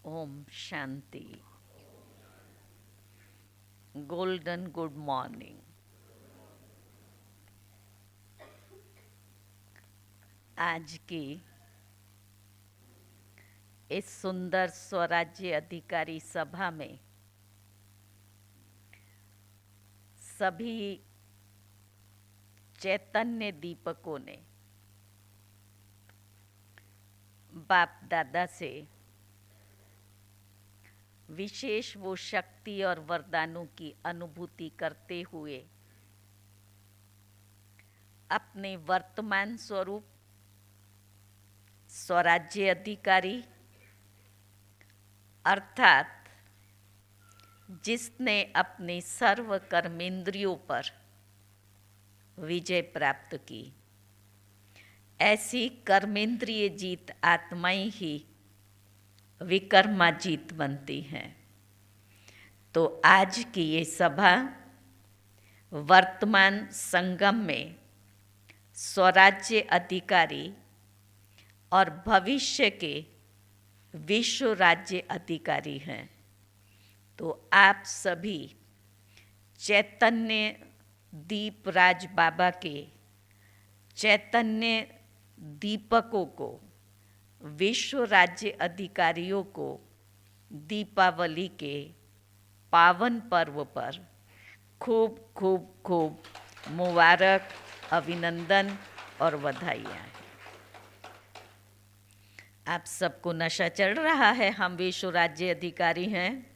ओम शांति। Golden good morning. आज की इस सुंदर स्वराज्य अधिकारी सभा में सभी चैतन्य दीपकों ने बाप दादा से विशेष वो शक्ति और वरदानों की अनुभूति करते हुए अपने वर्तमान स्वरूप स्वराज्य अधिकारी अर्थात जिसने अपने सर्व कर्मेंद्रियों पर विजय प्राप्त की, ऐसी कर्मेंद्रिय जीत आत्माएं ही विकर्मा जीत बनती हैं। तो आज की ये सभा वर्तमान संगम में स्वराज्य अधिकारी और भविष्य के विश्व राज्य अधिकारी हैं। तो आप सभी चैतन्य दीपराज बाबा के चैतन्य दीपकों को, विश्व राज्य अधिकारियों को दीपावली के पावन पर्व पर खूब खूब खूब मुबारक, अभिनंदन और बधाइयाँ। आप सबको नशा चढ़ रहा है, हम विश्व राज्य अधिकारी हैं?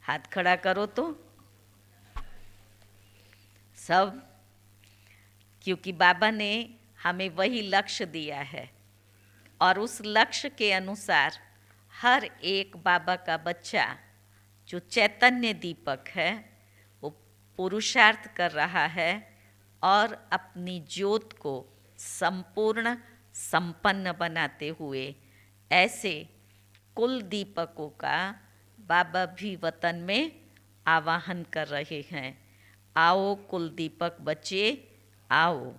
हाथ खड़ा करो तो सब, क्योंकि बाबा ने हमें वही लक्ष्य दिया है और उस लक्ष्य के अनुसार हर एक बाबा का बच्चा जो चैतन्य दीपक है वो पुरुषार्थ कर रहा है और अपनी ज्योत को संपूर्ण संपन्न बनाते हुए ऐसे कुल दीपकों का बाबा भी वतन में आवाहन कर रहे हैं। आओ कुल दीपक बच्चे आओ।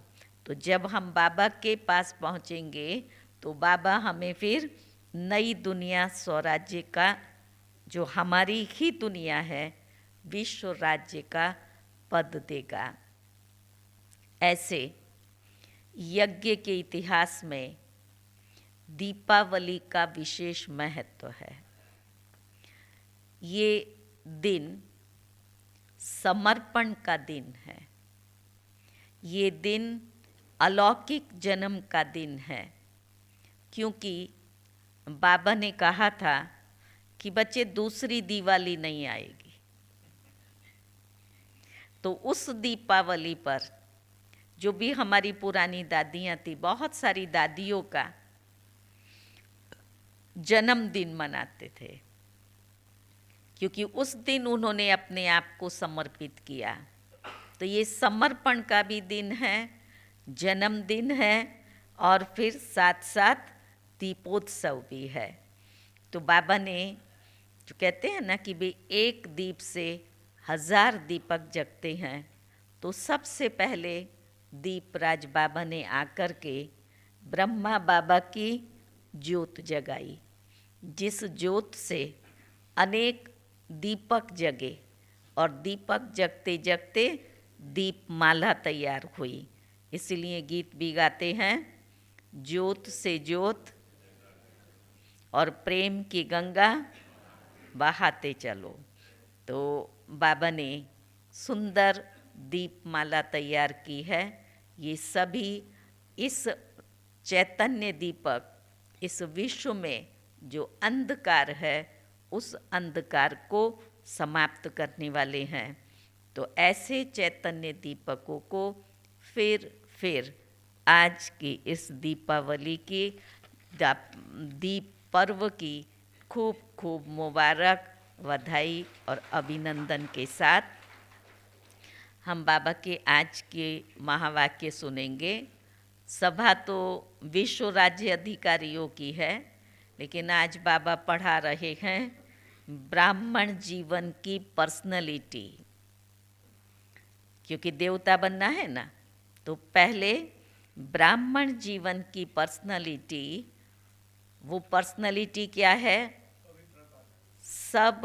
तो जब हम बाबा के पास पहुँचेंगे तो बाबा हमें फिर नई दुनिया स्वराज्य का, जो हमारी ही दुनिया है, विश्व राज्य का पद देगा। ऐसे यज्ञ के इतिहास में दीपावली का विशेष महत्व है। ये दिन समर्पण का दिन है। ये दिन अलौकिक जन्म का दिन है, क्योंकि बाबा ने कहा था कि बच्चे दूसरी दिवाली नहीं आएगी। तो उस दीपावली पर जो भी हमारी पुरानी दादियाँ थी, बहुत सारी दादियों का जन्मदिन मनाते थे, क्योंकि उस दिन उन्होंने अपने आप को समर्पित किया। तो ये समर्पण का भी दिन है, जन्मदिन है और फिर साथ साथ दीपोत्सव भी है। तो बाबा ने जो कहते हैं ना कि भाई एक दीप से 1000 दीपक जगते हैं, तो सबसे पहले दीपराज बाबा ने आकर के ब्रह्मा बाबा की ज्योत जगाई, जिस ज्योत से अनेक दीपक जगे और दीपक जगते जगते दीपमाला तैयार हुई। इसलिए गीत भी गाते हैं, ज्योत से ज्योत और प्रेम की गंगा बहाते चलो। तो बाबा ने सुंदर दीपमाला तैयार की है। ये सभी इस चैतन्य दीपक, इस विश्व में जो अंधकार है उस अंधकार को समाप्त करने वाले हैं। तो ऐसे चैतन्य दीपकों को फिर आज की इस दीपावली की दीप पर्व की खूब खूब मुबारक, बधाई और अभिनंदन के साथ हम बाबा के आज के महावाक्य सुनेंगे। सभा तो विश्व राज्य अधिकारियों की है, लेकिन आज बाबा पढ़ा रहे हैं ब्राह्मण जीवन की पर्सनैलिटी। क्योंकि देवता बनना है ना, तो पहले ब्राह्मण जीवन की पर्सनैलिटी, वो पर्सनैलिटी क्या है? सब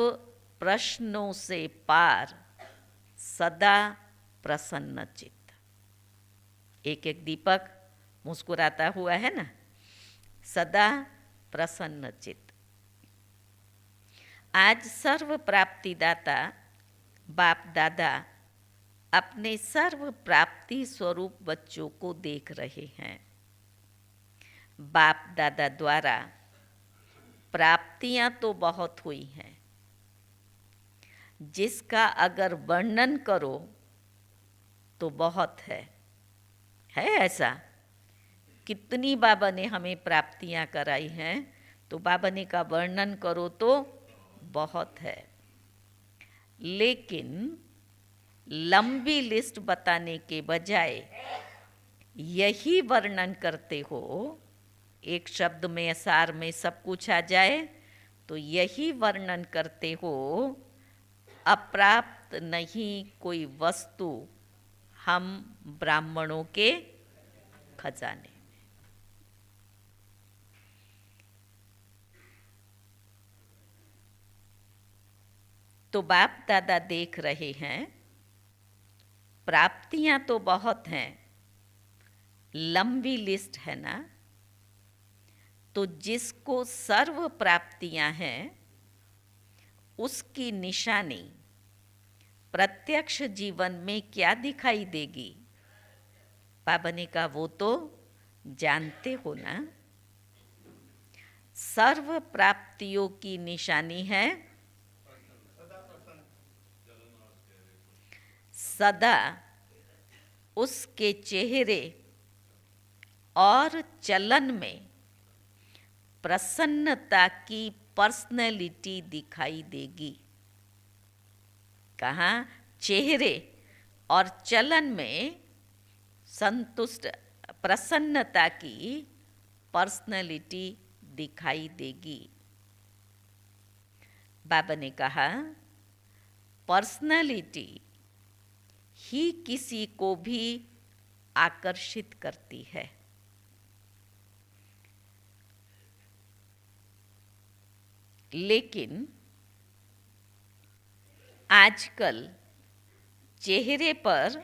प्रश्नों से पार, सदा प्रसन्न चित्त। एक एक दीपक मुस्कुराता हुआ है ना, सदा प्रसन्न चित्त। आज सर्व प्राप्तिदाता बाप दादा अपने सर्व प्राप्ति स्वरूप बच्चों को देख रहे हैं। बाप दादा द्वारा प्राप्तियां तो बहुत हुई हैं, जिसका अगर वर्णन करो तो बहुत है ऐसा। कितनी बाबा ने हमें प्राप्तियां कराई हैं, तो बाबा ने का वर्णन करो तो बहुत है। लेकिन लंबी लिस्ट बताने के बजाय यही वर्णन करते हो, एक शब्द में सार में सब कुछ आ जाए, तो यही वर्णन करते हो, अप्राप्त नहीं कोई वस्तु हम ब्राह्मणों के खजाने। तो बाप दादा देख रहे हैं, प्राप्तियां तो बहुत हैं, लंबी लिस्ट है ना। तो जिसको सर्व प्राप्तियां हैं, उसकी निशानी प्रत्यक्ष जीवन में क्या दिखाई देगी? बाबा ने कहा वो तो जानते हो ना। सर्व प्राप्तियों की निशानी है सदा उसके चेहरे और चलन में प्रसन्नता की पर्सनैलिटी दिखाई देगी। कहाँ? चेहरे और चलन में संतुष्ट प्रसन्नता की पर्सनैलिटी दिखाई देगी। बाबा ने कहा पर्सनैलिटी ही किसी को भी आकर्षित करती है। लेकिन आजकल चेहरे पर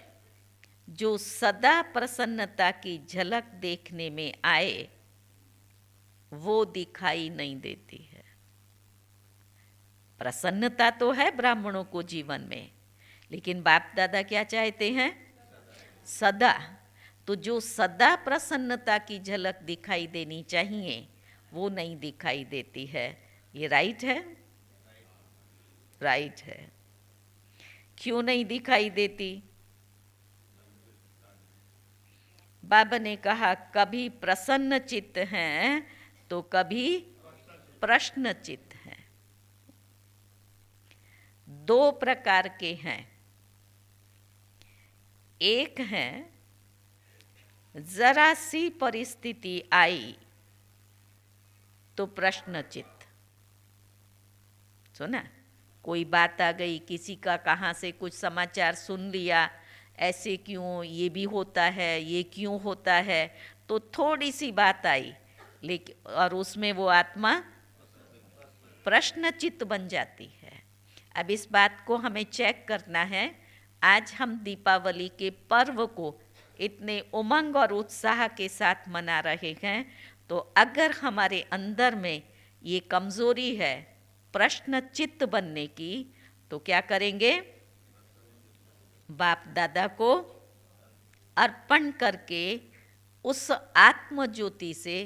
जो सदा प्रसन्नता की झलक देखने में आए, वो दिखाई नहीं देती है। प्रसन्नता तो है ब्राह्मणों को जीवन में, लेकिन बाप दादा क्या चाहते हैं? सदा। तो जो सदा प्रसन्नता की झलक दिखाई देनी चाहिए, वो नहीं दिखाई देती है। ये राइट है? राइट है। क्यों नहीं दिखाई देती? बाबा ने कहा कभी प्रसन्न चित्त हैं तो कभी प्रश्न चित्त हैं। दो प्रकार के हैं। एक है जरा सी परिस्थिति आई तो प्रश्न चित्त। सुना? कोई बात आ गई, किसी का कहाँ से कुछ समाचार सुन लिया, ऐसे क्यों, ये भी होता है, ये क्यों होता है, तो थोड़ी सी बात आई, लेकिन और उसमें वो आत्मा प्रश्नचित्त बन जाती है। अब इस बात को हमें चेक करना है। आज हम दीपावली के पर्व को इतने उमंग और उत्साह के साथ मना रहे हैं, तो अगर हमारे अंदर में ये कमज़ोरी है प्रश्नचित्त बनने की, तो क्या करेंगे? बाप दादा को अर्पण करके उस आत्म ज्योति से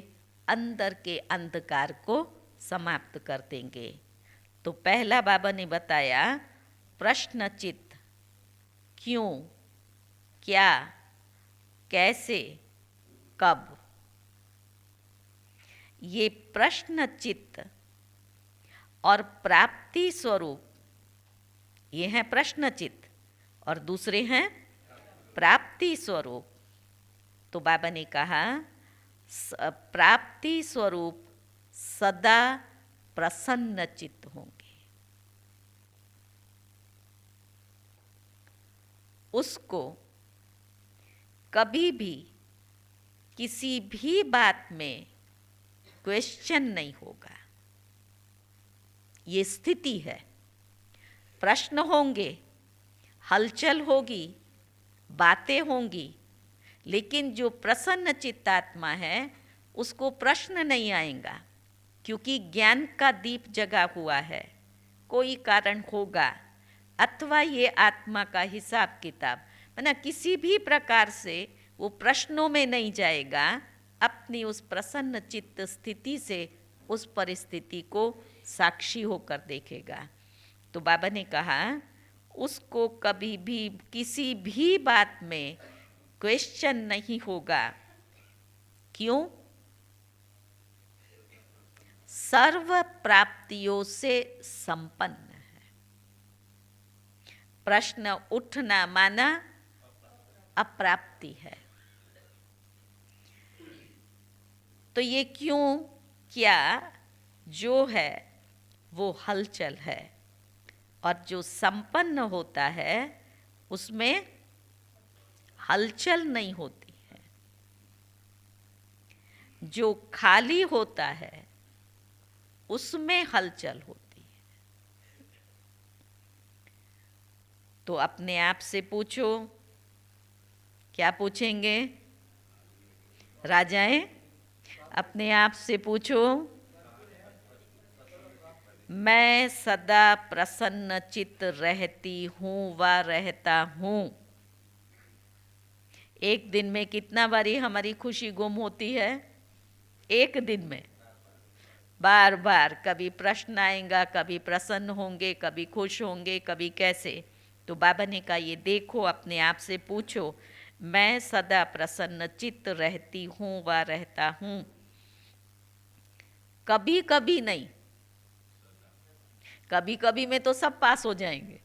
अंदर के अंधकार को समाप्त कर देंगे। तो पहला बाबा ने बताया प्रश्नचित्त, क्यों, क्या, कैसे, कब। ये प्रश्नचित्त और प्राप्ति स्वरूप, ये हैं प्रश्नचित्त और दूसरे हैं प्राप्ति स्वरूप। तो बाबा ने कहा प्राप्ति स्वरूप सदा प्रसन्न चित्त होंगे। उसको कभी भी किसी भी बात में क्वेश्चन नहीं होगा। ये स्थिति है। प्रश्न होंगे, हलचल होगी, बातें होंगी, लेकिन जो प्रसन्न चित्तात्मा है उसको प्रश्न नहीं आएगा, क्योंकि ज्ञान का दीप जगा हुआ है। कोई कारण होगा, अथवा ये आत्मा का हिसाब किताब, माना किसी भी प्रकार से वो प्रश्नों में नहीं जाएगा। अपनी उस प्रसन्न चित्त स्थिति से उस परिस्थिति को साक्षी होकर देखेगा। तो बाबा ने कहा उसको कभी भी किसी भी बात में क्वेश्चन नहीं होगा। क्यों? सर्व प्राप्तियों से संपन्न है। प्रश्न उठना माना अप्राप्ति है। तो ये क्यों, क्या जो है वो हलचल है, और जो संपन्न होता है उसमें हलचल नहीं होती है। जो खाली होता है उसमें हलचल होती है। तो अपने आप से पूछो, क्या पूछेंगे राजाएं? अपने आप से पूछो, मैं सदा प्रसन्न चित्त रहती हूँ व रहता हूँ। एक दिन में कितना बारी हमारी खुशी गुम होती है? एक दिन में बार बार कभी प्रश्न आएगा, कभी प्रसन्न होंगे, कभी खुश होंगे, कभी कैसे। तो बाबा ने कहा ये देखो, अपने आप से पूछो, मैं सदा प्रसन्न चित्त रहती हूँ व रहता हूँ। कभी कभी नहीं, कभी कभी में तो सब पास हो जाएंगे।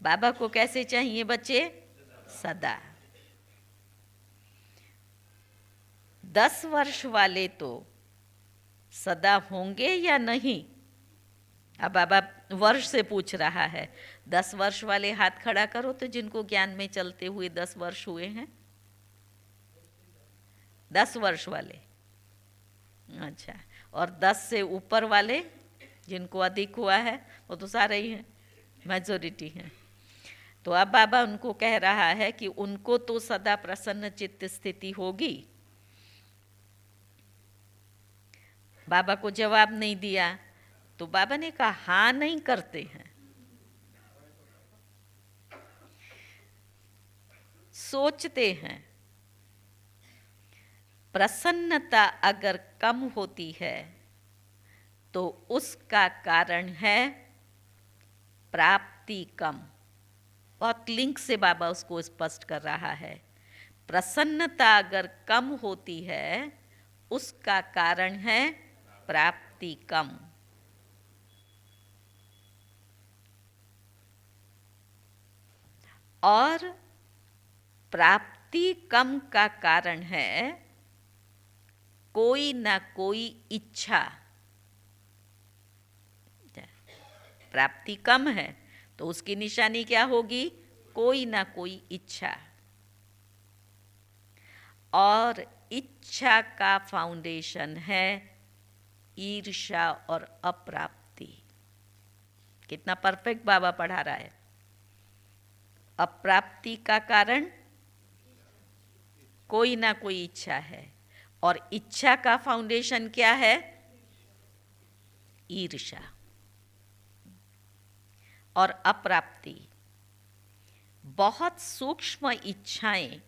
बाबा को कैसे चाहिए बच्चे? सदा। 10 वर्ष वाले तो सदा होंगे या नहीं? अब बाबा वर्ष से पूछ रहा है। 10 वर्ष वाले हाथ खड़ा करो तो जिनको ज्ञान में चलते हुए 10 वर्ष हुए हैं। 10 वर्ष वाले, अच्छा। और 10 से ऊपर वाले जिनको अधिक हुआ है वो तो सारे ही हैं, मेजॉरिटी हैं। तो अब बाबा उनको कह रहा है कि उनको तो सदा प्रसन्न चित्त स्थिति होगी। बाबा को जवाब नहीं दिया तो बाबा ने कहा हाँ नहीं करते हैं। सोचते हैं। प्रसन्नता अगर कम होती है तो उसका कारण है प्राप्ति कम। बहुत लिंक से बाबा उसको स्पष्ट कर रहा है। प्रसन्नता अगर कम होती है उसका कारण है प्राप्ति कम। और प्राप्ति कम का कारण है कोई ना कोई इच्छा। प्राप्ति कम है तो उसकी निशानी क्या होगी? कोई ना कोई इच्छा। और इच्छा का फाउंडेशन है ईर्ष्या और अप्राप्ति। कितना परफेक्ट बाबा पढ़ा रहा है। अप्राप्ति का कारण कोई ना कोई इच्छा है, और इच्छा का फाउंडेशन क्या है? ईर्ष्या और अप्राप्ति। बहुत सूक्ष्म इच्छाएं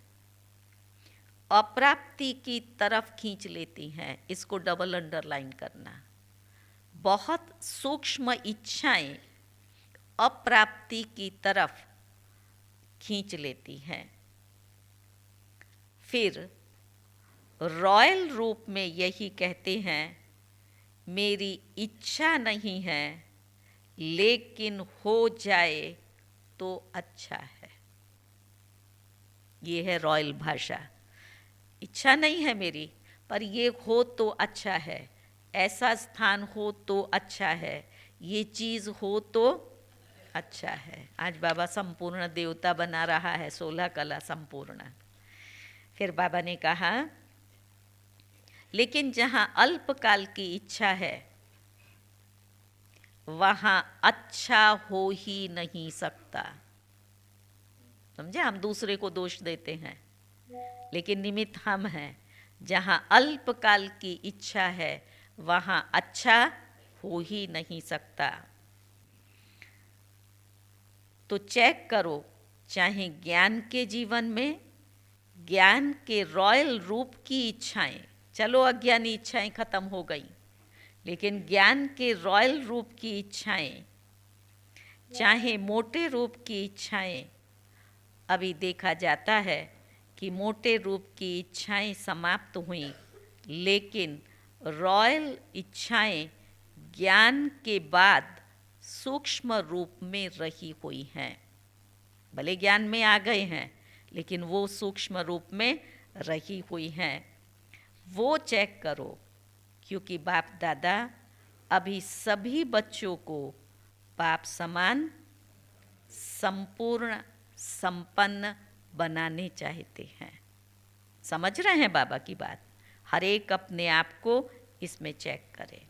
अप्राप्ति की तरफ खींच लेती हैं। इसको डबल अंडरलाइन करना। बहुत सूक्ष्म इच्छाएं अप्राप्ति की तरफ खींच लेती हैं। फिर रॉयल रूप में यही कहते हैं, मेरी इच्छा नहीं है लेकिन हो जाए तो अच्छा है। ये है रॉयल भाषा। इच्छा नहीं है मेरी, पर ये हो तो अच्छा है, ऐसा स्थान हो तो अच्छा है, ये चीज़ हो तो अच्छा है। आज बाबा संपूर्ण देवता बना रहा है, 16 कला संपूर्ण। फिर बाबा ने कहा लेकिन जहाँ अल्पकाल की इच्छा है वहाँ अच्छा हो ही नहीं सकता। समझे, हम दूसरे को दोष देते हैं, लेकिन निमित्त हम हैं। जहाँ अल्पकाल की इच्छा है वहाँ अच्छा हो ही नहीं सकता। तो चेक करो, चाहे ज्ञान के जीवन में, ज्ञान के रॉयल रूप की इच्छाएं, चलो अज्ञानी इच्छाएं खत्म हो गई, लेकिन ज्ञान के रॉयल रूप की इच्छाएं, चाहे मोटे रूप की इच्छाएं, अभी देखा जाता है कि मोटे रूप की इच्छाएं समाप्त हुई, लेकिन रॉयल इच्छाएं ज्ञान के बाद सूक्ष्म रूप में रही हुई हैं। भले ज्ञान में आ गए हैं, लेकिन वो सूक्ष्म रूप में रही हुई हैं। वो चेक करो, क्योंकि बाप दादा अभी सभी बच्चों को बाप समान संपूर्ण संपन्न बनाने चाहते हैं। समझ रहे हैं बाबा की बात? हर एक अपने आप को इसमें चेक करे।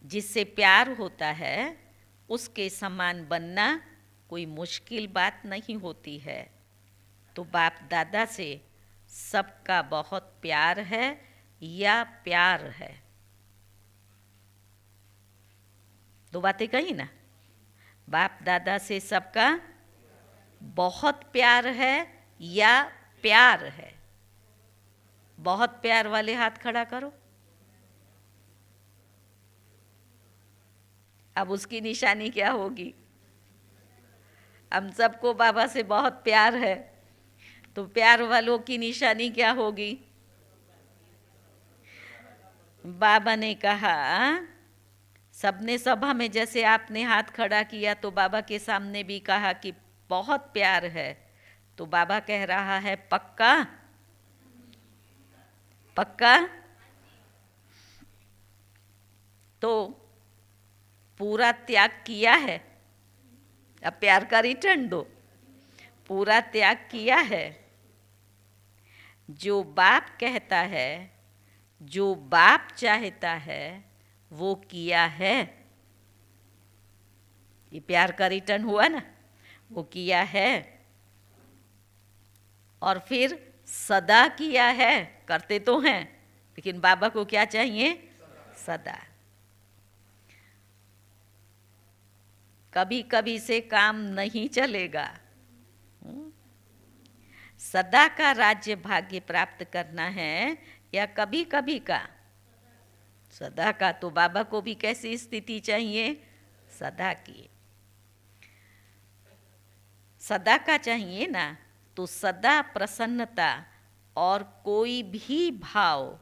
जिससे प्यार होता है उसके समान बनना कोई मुश्किल बात नहीं होती है। तो बाप दादा से सबका बहुत प्यार है या प्यार है? दो बातें कही ना। बाप दादा से सबका बहुत प्यार है या प्यार है? बहुत प्यार वाले हाथ खड़ा करो। अब उसकी निशानी क्या होगी? हम सबको बाबा से बहुत प्यार है, तो प्यार वालों की निशानी क्या होगी? बाबा ने कहा, सबने सभा में जैसे आपने हाथ खड़ा किया तो बाबा के सामने भी कहा कि बहुत प्यार है। तो बाबा कह रहा है पक्का? पक्का? तो पूरा त्याग किया है? अब प्यार का रिटर्न दो। पूरा त्याग किया है? जो बाप कहता है, जो बाप चाहता है, वो किया है। ये प्यार का रिटर्न हुआ ना, वो किया है। और फिर सदा किया है। करते तो हैं, लेकिन बाबा को क्या चाहिए? सदा। कभी कभी से काम नहीं चलेगा। सदा का राज्य भाग्य प्राप्त करना है या कभी कभी का? सदा का। तो बाबा को भी कैसी स्थिति चाहिए? सदा की। सदा का चाहिए ना, तो सदा प्रसन्नता और कोई भी भाव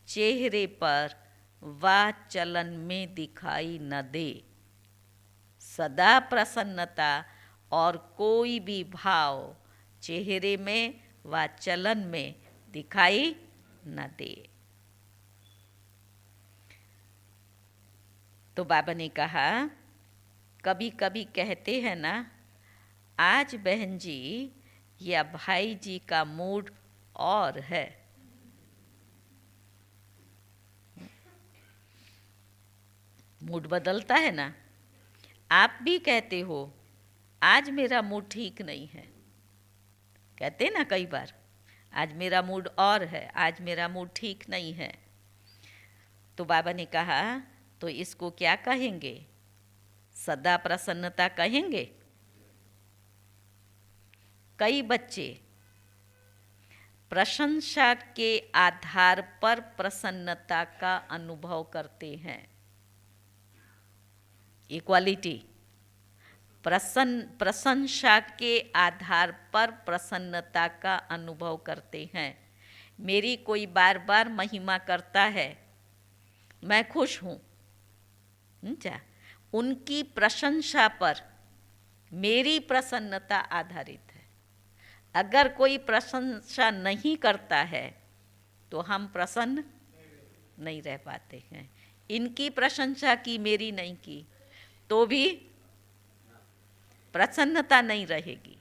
चेहरे पर व चलन में दिखाई न दे। सदा प्रसन्नता और कोई भी भाव चेहरे में व चलन में दिखाई न दे। तो बाबा ने कहा, कभी कभी कहते हैं ना, आज बहन जी या भाई जी का मूड और है। मूड बदलता है ना। आप भी कहते हो, आज मेरा मूड ठीक नहीं है। कहते ना कई बार, आज मेरा मूड और है, आज मेरा मूड ठीक नहीं है। तो बाबा ने कहा, तो इसको क्या कहेंगे? सदा प्रसन्नता कहेंगे? कई बच्चे प्रशंसा के आधार पर प्रसन्नता का अनुभव करते हैं। इक्वालिटी, प्रशंसा के आधार पर प्रसन्नता का अनुभव करते हैं। मेरी कोई बार बार महिमा करता है, मैं खुश हूँ। उनकी प्रशंसा पर मेरी प्रसन्नता आधारित है। अगर कोई प्रशंसा नहीं करता है तो हम प्रसन्न नहीं रह पाते हैं। इनकी प्रशंसा की, मेरी नहीं की, तो भी प्रसन्नता नहीं रहेगी।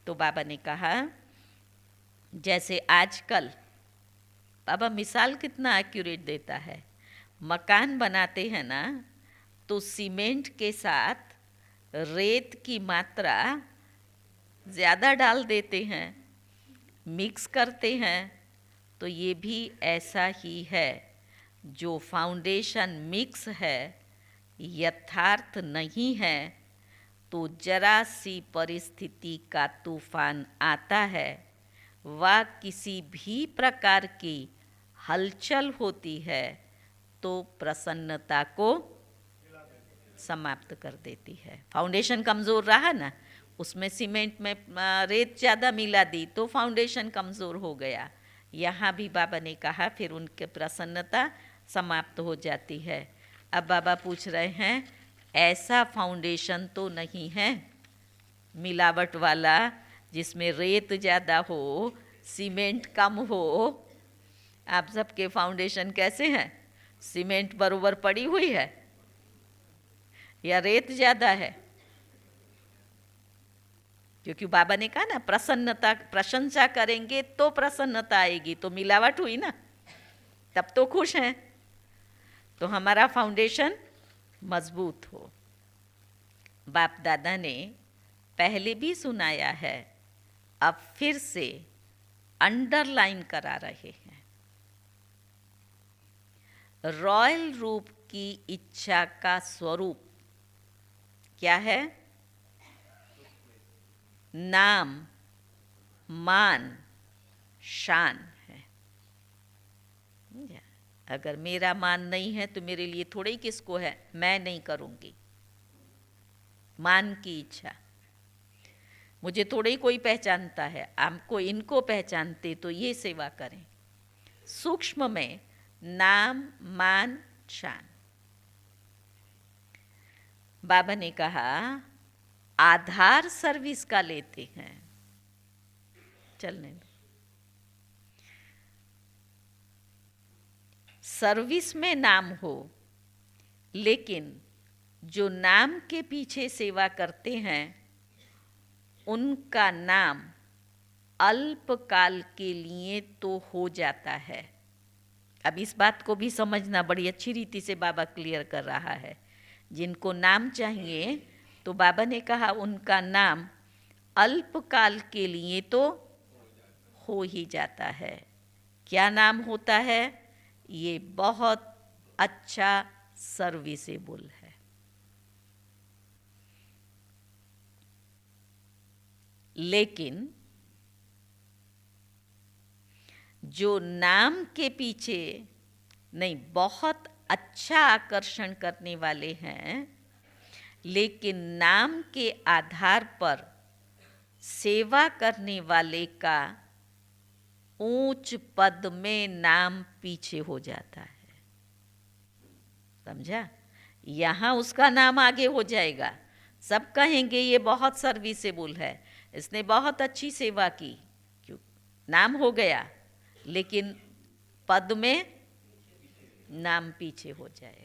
तो बाबा ने कहा, जैसे आजकल बाबा मिसाल कितना एक्यूरेट देता है। मकान बनाते हैं ना, तो सीमेंट के साथ रेत की मात्रा ज़्यादा डाल देते हैं, मिक्स करते हैं। तो ये भी ऐसा ही है, जो फाउंडेशन मिक्स है, यथार्थ नहीं है, तो जरा सी परिस्थिति का तूफान आता है, व किसी भी प्रकार की हलचल होती है, तो प्रसन्नता को समाप्त कर देती है। फाउंडेशन कमज़ोर रहा ना, उसमें सीमेंट में रेत ज़्यादा मिला दी तो फाउंडेशन कमज़ोर हो गया। यहाँ भी बाबा ने कहा फिर उनके प्रसन्नता समाप्त हो जाती है। अब बाबा पूछ रहे हैं, ऐसा फाउंडेशन तो नहीं है मिलावट वाला, जिसमें रेत ज़्यादा हो, सीमेंट कम हो। आप सबके फाउंडेशन कैसे हैं? सीमेंट बराबर पड़ी हुई है या रेत ज़्यादा है? क्योंकि बाबा ने कहा ना, प्रसन्नता, प्रशंसा करेंगे तो प्रसन्नता आएगी। तो मिलावट हुई ना, तब तो खुश हैं। तो हमारा फाउंडेशन मजबूत हो। बाप दादा ने पहले भी सुनाया है, अब फिर से अंडरलाइन करा रहे हैं। रॉयल रूप की इच्छा का स्वरूप क्या है? नाम, मान, शान है। अगर मेरा मान नहीं है तो मेरे लिए थोड़े ही किसको है, मैं नहीं करूँगी। मान की इच्छा, मुझे थोड़े ही कोई पहचानता है, आपको इनको पहचानते तो ये सेवा करें। सूक्ष्म में नाम, मान, शान। बाबा ने कहा आधार सर्विस का लेते हैं, चलने दो। सर्विस में नाम हो, लेकिन जो नाम के पीछे सेवा करते हैं उनका नाम अल्पकाल के लिए तो हो जाता है। अब इस बात को भी समझना, बड़ी अच्छी रीति से बाबा क्लियर कर रहा है। जिनको नाम चाहिए तो बाबा ने कहा उनका नाम अल्पकाल के लिए तो हो ही जाता है। क्या नाम होता है? ये बहुत अच्छा सर्विसेबल है। लेकिन जो नाम के पीछे नहीं, बहुत अच्छा आकर्षण करने वाले हैं, लेकिन नाम के आधार पर सेवा करने वाले का ऊंच पद में नाम पीछे हो जाता है। समझा? यहाँ उसका नाम आगे हो जाएगा, सब कहेंगे ये बहुत सर्विसेबल है, इसने बहुत अच्छी सेवा की, क्यों? नाम हो गया, लेकिन पद में नाम पीछे हो जाएगा।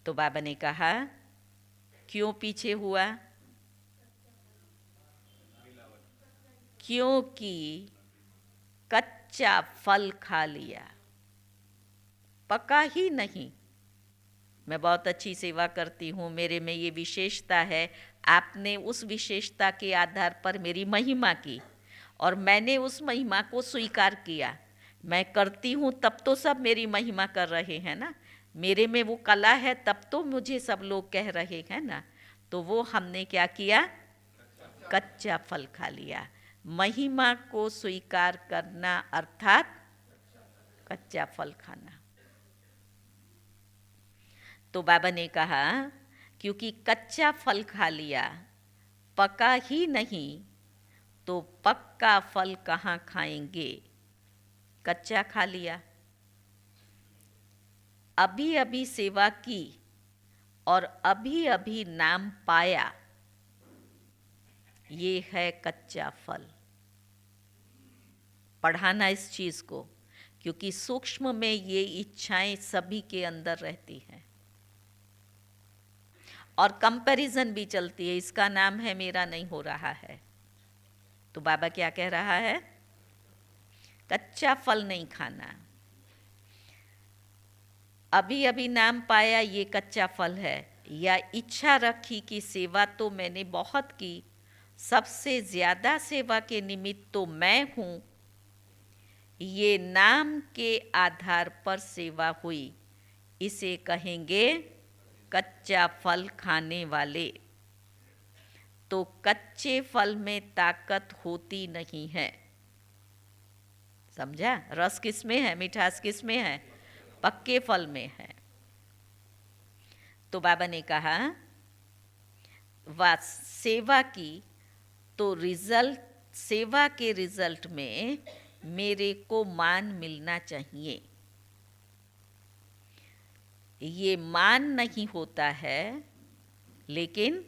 तो बाबा ने कहा क्यों पीछे हुआ? क्योंकि कच्चा फल खा लिया, पका ही नहीं। मैं बहुत अच्छी सेवा करती हूँ, मेरे में ये विशेषता है, आपने उस विशेषता के आधार पर मेरी महिमा की और मैंने उस महिमा को स्वीकार किया। मैं करती हूँ तब तो सब मेरी महिमा कर रहे हैं ना, मेरे में वो कला है तब तो मुझे सब लोग कह रहे हैं ना। तो वो हमने क्या किया? कच्चा फल खा लिया। महिमा को स्वीकार करना अर्थात कच्चा फल खाना। तो बाबा ने कहा क्योंकि कच्चा फल खा लिया, पका ही नहीं, तो पक्का फल कहाँ खाएंगे? कच्चा खा लिया, अभी अभी सेवा की और अभी अभी नाम पाया, ये है कच्चा फल। पढ़ाना इस चीज़ को, क्योंकि सूक्ष्म में ये इच्छाएं सभी के अंदर रहती हैं और कंपैरिजन भी चलती है, इसका नाम है मेरा नहीं हो रहा है। तो बाबा क्या कह रहा है? कच्चा फल नहीं खाना। अभी अभी नाम पाया ये कच्चा फल है, या इच्छा रखी कि सेवा तो मैंने बहुत की, सबसे ज्यादा सेवा के निमित्त तो मैं हूँ, ये नाम के आधार पर सेवा हुई, इसे कहेंगे कच्चा फल खाने वाले। तो कच्चे फल में ताकत होती नहीं है। समझा? रस किस में है, मिठास किस में है? पक्के फल में है। तो बाबा ने कहा वाह सेवा की तो रिजल्ट, सेवा के रिजल्ट में मेरे को मान मिलना चाहिए। ये मान नहीं होता है, लेकिन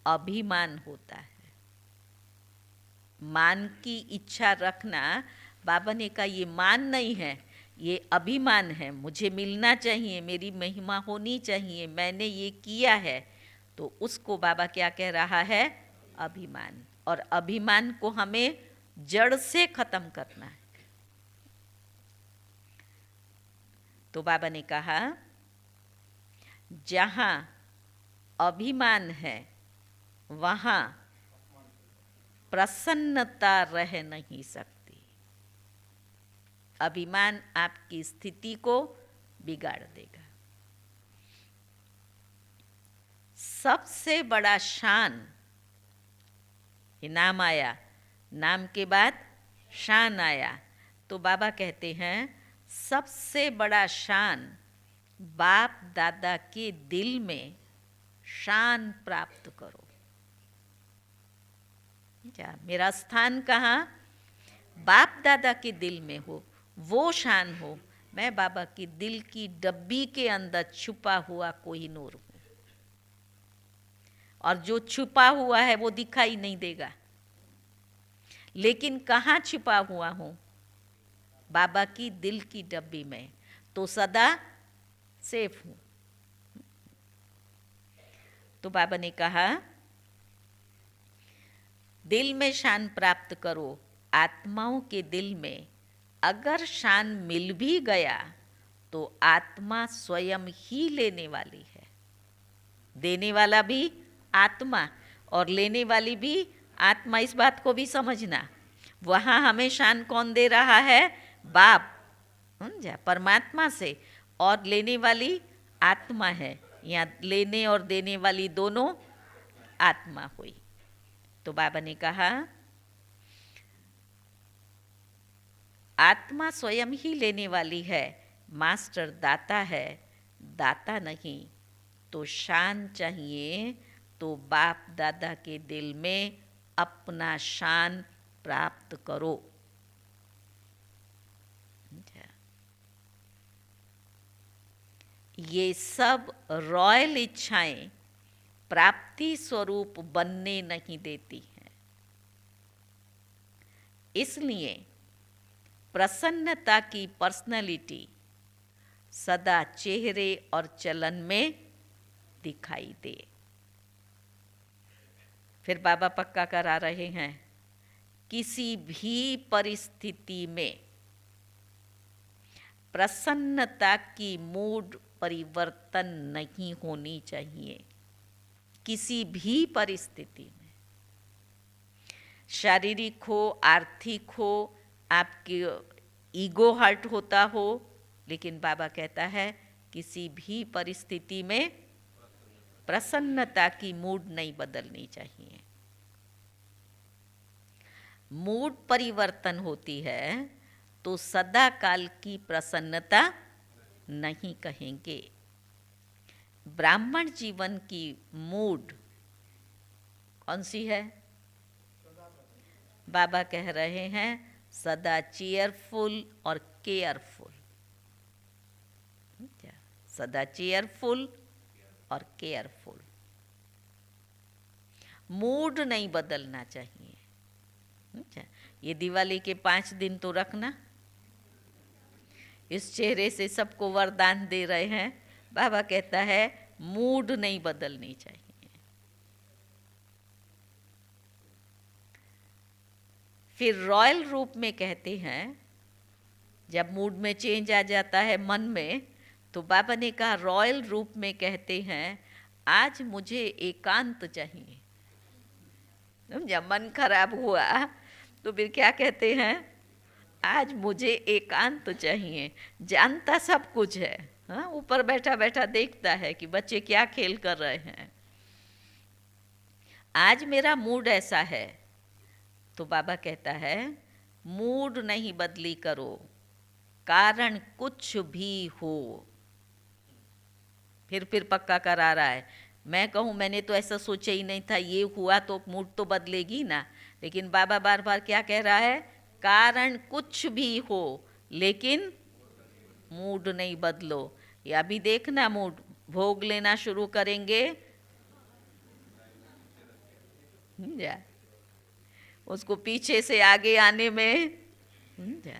अभिमान होता है। मान की इच्छा रखना, बाबा ने कहा ये मान नहीं है, ये अभिमान है, मुझे मिलना चाहिए, मेरी महिमा होनी चाहिए, मैंने ये किया है। तो उसको बाबा क्या कह रहा है? अभिमान। और अभिमान को हमें जड़ से खत्म करना है। तो बाबा ने कहा जहां अभिमान है वहां प्रसन्नता रह नहीं सकती। अभिमान आपकी स्थिति को बिगाड़ देगा। सबसे बड़ा शान, ये नाम आया, नाम के बाद शान आया। तो बाबा कहते हैं सबसे बड़ा शान बाप दादा के दिल में शान प्राप्त करो। क्या मेरा स्थान कहाँ? बाप दादा के दिल में हो, वो शान हो, मैं बाबा की दिल की डब्बी के अंदर छुपा हुआ कोई नूर हूँ। और जो छुपा हुआ है वो दिखाई नहीं देगा, लेकिन कहाँ छुपा हुआ हूँ? बाबा की दिल की डब्बी में, तो सदा सेफ हूँ। तो बाबा ने कहा दिल में शान प्राप्त करो। आत्माओं के दिल में अगर शान मिल भी गया तो आत्मा स्वयं ही लेने वाली है। देने वाला भी आत्मा और लेने वाली भी आत्मा। इस बात को भी समझना, वहाँ हमें शान कौन दे रहा है? बाप, समझा? परमात्मा से। और लेने वाली आत्मा है। यहाँ लेने और देने वाली दोनों आत्मा हुई। तो बाबा ने कहा आत्मा स्वयं ही लेने वाली है, मास्टर दाता है, दाता नहीं। तो शान चाहिए तो बाप दादा के दिल में अपना शान प्राप्त करो। ये सब रॉयल इच्छाएं प्राप्ति स्वरूप बनने नहीं देती हैं। इसलिए प्रसन्नता की पर्सनैलिटी सदा चेहरे और चलन में दिखाई दे। फिर बाबा पक्का करा रहे हैं, किसी भी परिस्थिति में प्रसन्नता की मूड परिवर्तन नहीं होनी चाहिए। किसी भी परिस्थिति में, शारीरिक हो, आर्थिक हो, आपकी ईगो हर्ट होता हो, लेकिन बाबा कहता है किसी भी परिस्थिति में प्रसन्नता की मूड नहीं बदलनी चाहिए। मूड परिवर्तन होती है तो सदा काल की प्रसन्नता नहीं कहेंगे। ब्राह्मण जीवन की मूड कौन सी है? बाबा कह रहे हैं सदा चीयरफुल और केयरफुल। सदा चीयरफुल और केयरफुल। मूड नहीं बदलना चाहिए। ये दिवाली के 5 दिन तो रखना। इस चेहरे से सबको वरदान दे रहे हैं। बाबा कहता है मूड नहीं बदलनी चाहिए। फिर रॉयल रूप में कहते हैं जब मूड में चेंज आ जाता है मन में, तो बाबा ने कहा रॉयल रूप में कहते हैं आज मुझे एकांत चाहिए। जब मन खराब हुआ तो फिर क्या कहते हैं, आज मुझे एकांत चाहिए। जानता सब कुछ है, हाँ, ऊपर बैठा बैठा देखता है कि बच्चे क्या खेल कर रहे हैं। आज मेरा मूड ऐसा है, तो बाबा कहता है मूड नहीं बदली करो, कारण कुछ भी हो। फिर पक्का करा रहा है। मैं कहूँ मैंने तो ऐसा सोचा ही नहीं था, ये हुआ तो मूड तो बदलेगी ना। लेकिन बाबा बार बार क्या कह रहा है, कारण कुछ भी हो लेकिन मूड नहीं बदलो। या भी देखना, मूड भोग लेना शुरू करेंगे, जा उसको पीछे से आगे आने में जा।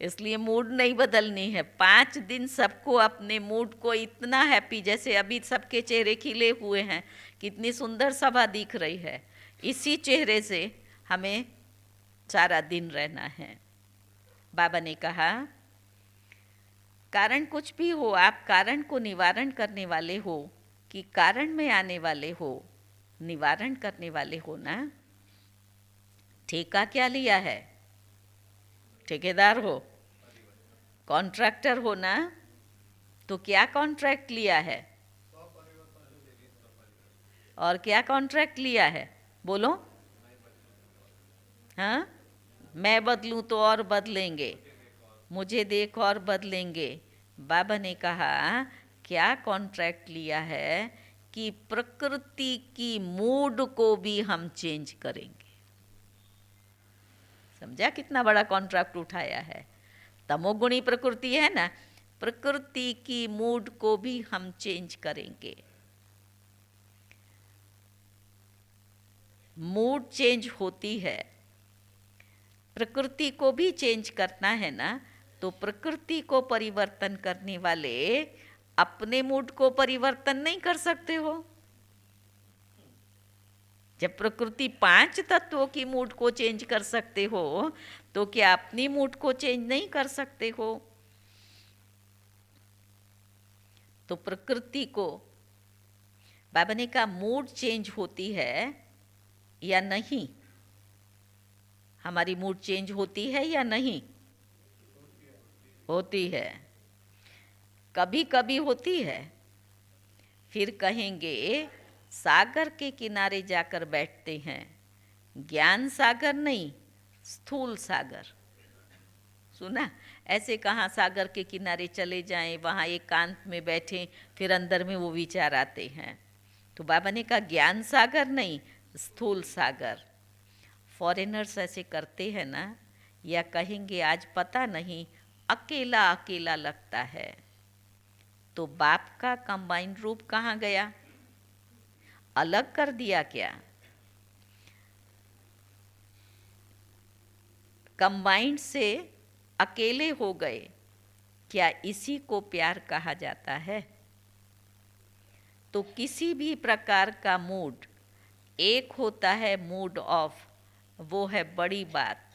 इसलिए मूड नहीं बदलनी है। 5 दिन सबको अपने मूड को इतना हैप्पी, जैसे अभी सबके चेहरे खिले हुए हैं, कितनी सुंदर सभा दिख रही है, इसी चेहरे से हमें सारा दिन रहना है। बाबा ने कहा कारण कुछ भी हो, आप कारण को निवारण करने वाले हो कि कारण में आने वाले हो, निवारण करने वाले हो ना। ठेका क्या लिया है, ठेकेदार हो, कॉन्ट्रैक्टर हो ना, तो क्या कॉन्ट्रैक्ट लिया है, और क्या कॉन्ट्रैक्ट लिया है बोलो। हाँ, मैं बदलूं तो और बदलेंगे, मुझे देख और बदलेंगे। बाबा ने कहा क्या कॉन्ट्रैक्ट लिया है कि प्रकृति की मूड को भी हम चेंज करेंगे। समझा कितना बड़ा कॉन्ट्रैक्ट उठाया है। तमोगुणी प्रकृति है ना, प्रकृति की मूड को भी हम चेंज करेंगे। मूड चेंज होती है, प्रकृति को भी चेंज करना है ना। तो प्रकृति को परिवर्तन करने वाले अपने मूड को परिवर्तन नहीं कर सकते हो। जब प्रकृति 5 तत्वों की मूड को चेंज कर सकते हो, तो क्या अपनी मूड को चेंज नहीं कर सकते हो। तो प्रकृति को, बाबा ने कहा मूड चेंज होती है या नहीं, हमारी मूड चेंज होती है या नहीं होती है। कभी कभी होती है, फिर कहेंगे सागर के किनारे जाकर बैठते हैं, ज्ञान सागर नहीं, स्थूल सागर। सुना, ऐसे कहाँ सागर के किनारे चले जाएं, वहाँ एकांत में बैठें, फिर अंदर में वो विचार आते हैं। तो बाबा ने कहा ज्ञान सागर नहीं, स्थूल सागर। फॉरेनर्स ऐसे करते हैं ना, या कहेंगे आज पता नहीं अकेला अकेला लगता है। तो बाप का कंबाइंड रूप कहाँ गया, अलग कर दिया क्या। कंबाइंड से अकेले हो गए, क्या इसी को प्यार कहा जाता है। तो किसी भी प्रकार का मूड एक होता है, मूड ऑफ, वो है बड़ी बात।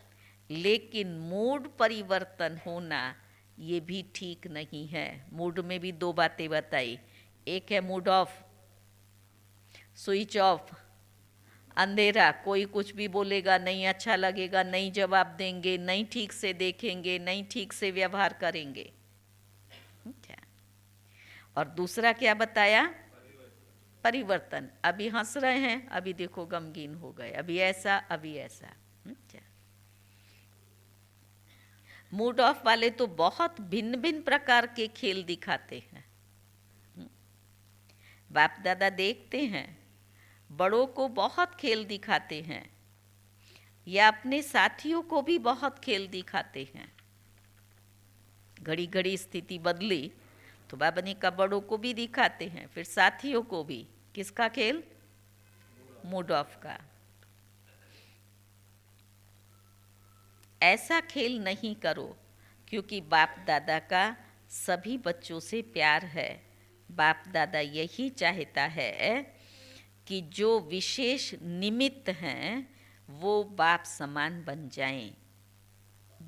लेकिन मूड परिवर्तन होना ये भी ठीक नहीं है। मूड में भी 2 बातें बताई, एक है मूड ऑफ, स्विच ऑफ, अंधेरा, कोई कुछ भी बोलेगा नहीं अच्छा लगेगा, नहीं जवाब देंगे, नहीं ठीक से देखेंगे, नहीं ठीक से व्यवहार करेंगे। और दूसरा क्या बताया, परिवर्तन। अभी हंस रहे हैं, अभी देखो गमगीन हो गए, अभी ऐसा अभी ऐसा। मूड ऑफ वाले तो बहुत भिन्न भिन्न प्रकार के खेल दिखाते हैं। बाप दादा देखते हैं, बड़ों को बहुत खेल दिखाते हैं, या अपने साथियों को भी बहुत खेल दिखाते हैं। घड़ी घड़ी स्थिति बदली तो बाबा ने कहा बड़ों को भी दिखाते हैं, फिर साथियों को भी। किसका खेल, मूड ऑफ का। ऐसा खेल नहीं करो, क्योंकि बाप दादा का सभी बच्चों से प्यार है। बाप दादा यही चाहता है कि जो विशेष निमित्त हैं वो बाप समान बन जाएं।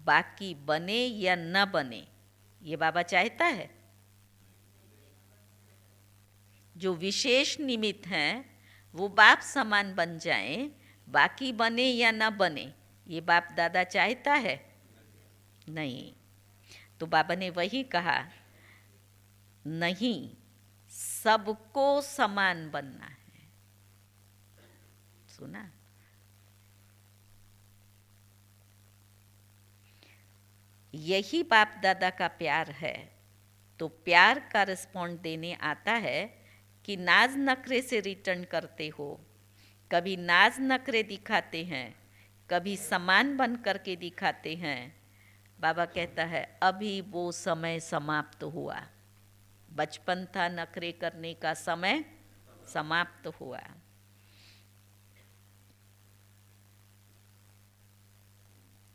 बाकी बने या न बने, ये बाबा चाहता है। जो विशेष निमित्त हैं वो बाप समान बन जाएं, बाकी बने या न बने, ये बाप दादा चाहता है नहीं। तो बाबा ने वही कहा, नहीं, सबको समान बनना है। सुना? यही बाप दादा का प्यार है। तो प्यार का रिस्पॉन्ड देने आता है कि नाज नखरे से रिटर्न करते हो, कभी नाज नखरे दिखाते हैं, कभी समान बन करके दिखाते हैं। बाबा कहता है अभी वो समय समाप्त हुआ। बचपन था, नखरे करने का समय समाप्त हुआ।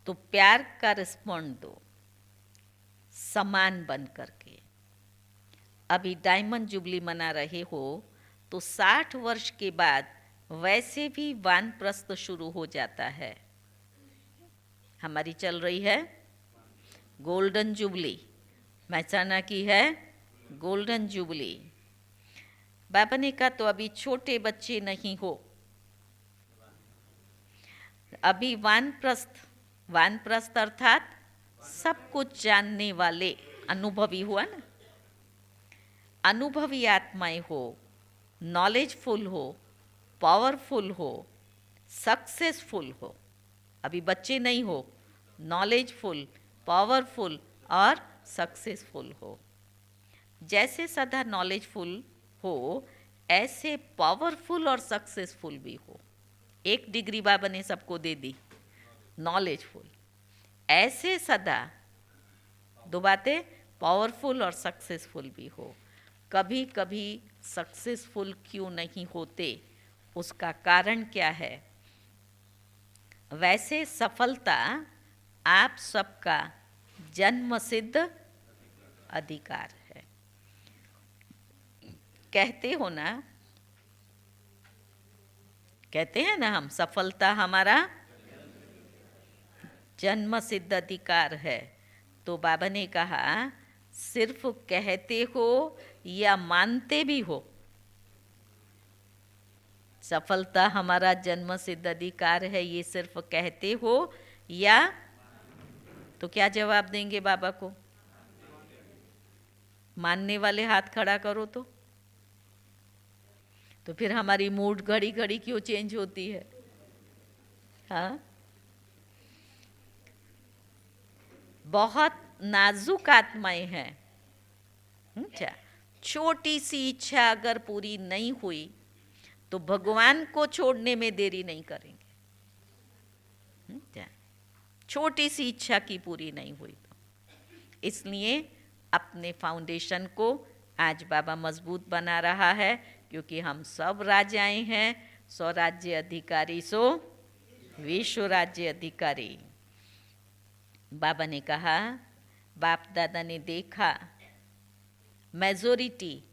तो प्यार का रिस्पॉन्ड दो, समान बन करके। अभी डायमंड जुबली मना रहे हो तो 60 वर्ष के बाद वैसे भी वानप्रस्थ शुरू हो जाता है। हमारी चल रही है गोल्डन जुबली, महसाना की है गोल्डन जुबली। बाबा ने कहा तो अभी छोटे बच्चे नहीं हो, अभी वानप्रस्थ अर्थात सब कुछ जानने वाले, अनुभवी हुआ ना, अनुभवी आत्माएं हो, नॉलेजफुल हो, पावरफुल हो, सक्सेसफुल हो। अभी बच्चे नहीं हो, नॉलेजफुल, पावरफुल और सक्सेसफुल हो। जैसे सदा नॉलेजफुल हो ऐसे पावरफुल और सक्सेसफुल भी हो। एक डिग्री बाबा ने सबको दे दी, नॉलेजफुल। ऐसे सदा दो बातें, पावरफुल और सक्सेसफुल भी हो। कभी कभी सक्सेसफुल क्यों नहीं होते, उसका कारण क्या है? वैसे सफलता आप सबका जन्मसिद्ध अधिकार है। कहते हो ना, कहते हैं ना हम, सफलता हमारा जन्मसिद्ध अधिकार है। तो बाबा ने कहा सिर्फ कहते हो या मानते भी हो, सफलता हमारा जन्मसिद्ध अधिकार है, ये सिर्फ कहते हो या? तो क्या जवाब देंगे बाबा को? मानने वाले हाथ खड़ा करो। तो फिर हमारी मूड घड़ी घड़ी क्यों चेंज होती है? हाँ, बहुत नाजुक आत्माएं हैं। अच्छा, छोटी सी इच्छा अगर पूरी नहीं हुई तो भगवान को छोड़ने में देरी नहीं करेंगे। छोटी सी इच्छा की पूरी नहीं हुई तो। इसलिए अपने फाउंडेशन को आज बाबा मजबूत बना रहा है, क्योंकि हम सब राजाएं हैं। स्वराज्य अधिकारी सो विश्व राज्य अधिकारी। बाबा ने कहा, बाप दादा ने देखा मेजॉरिटी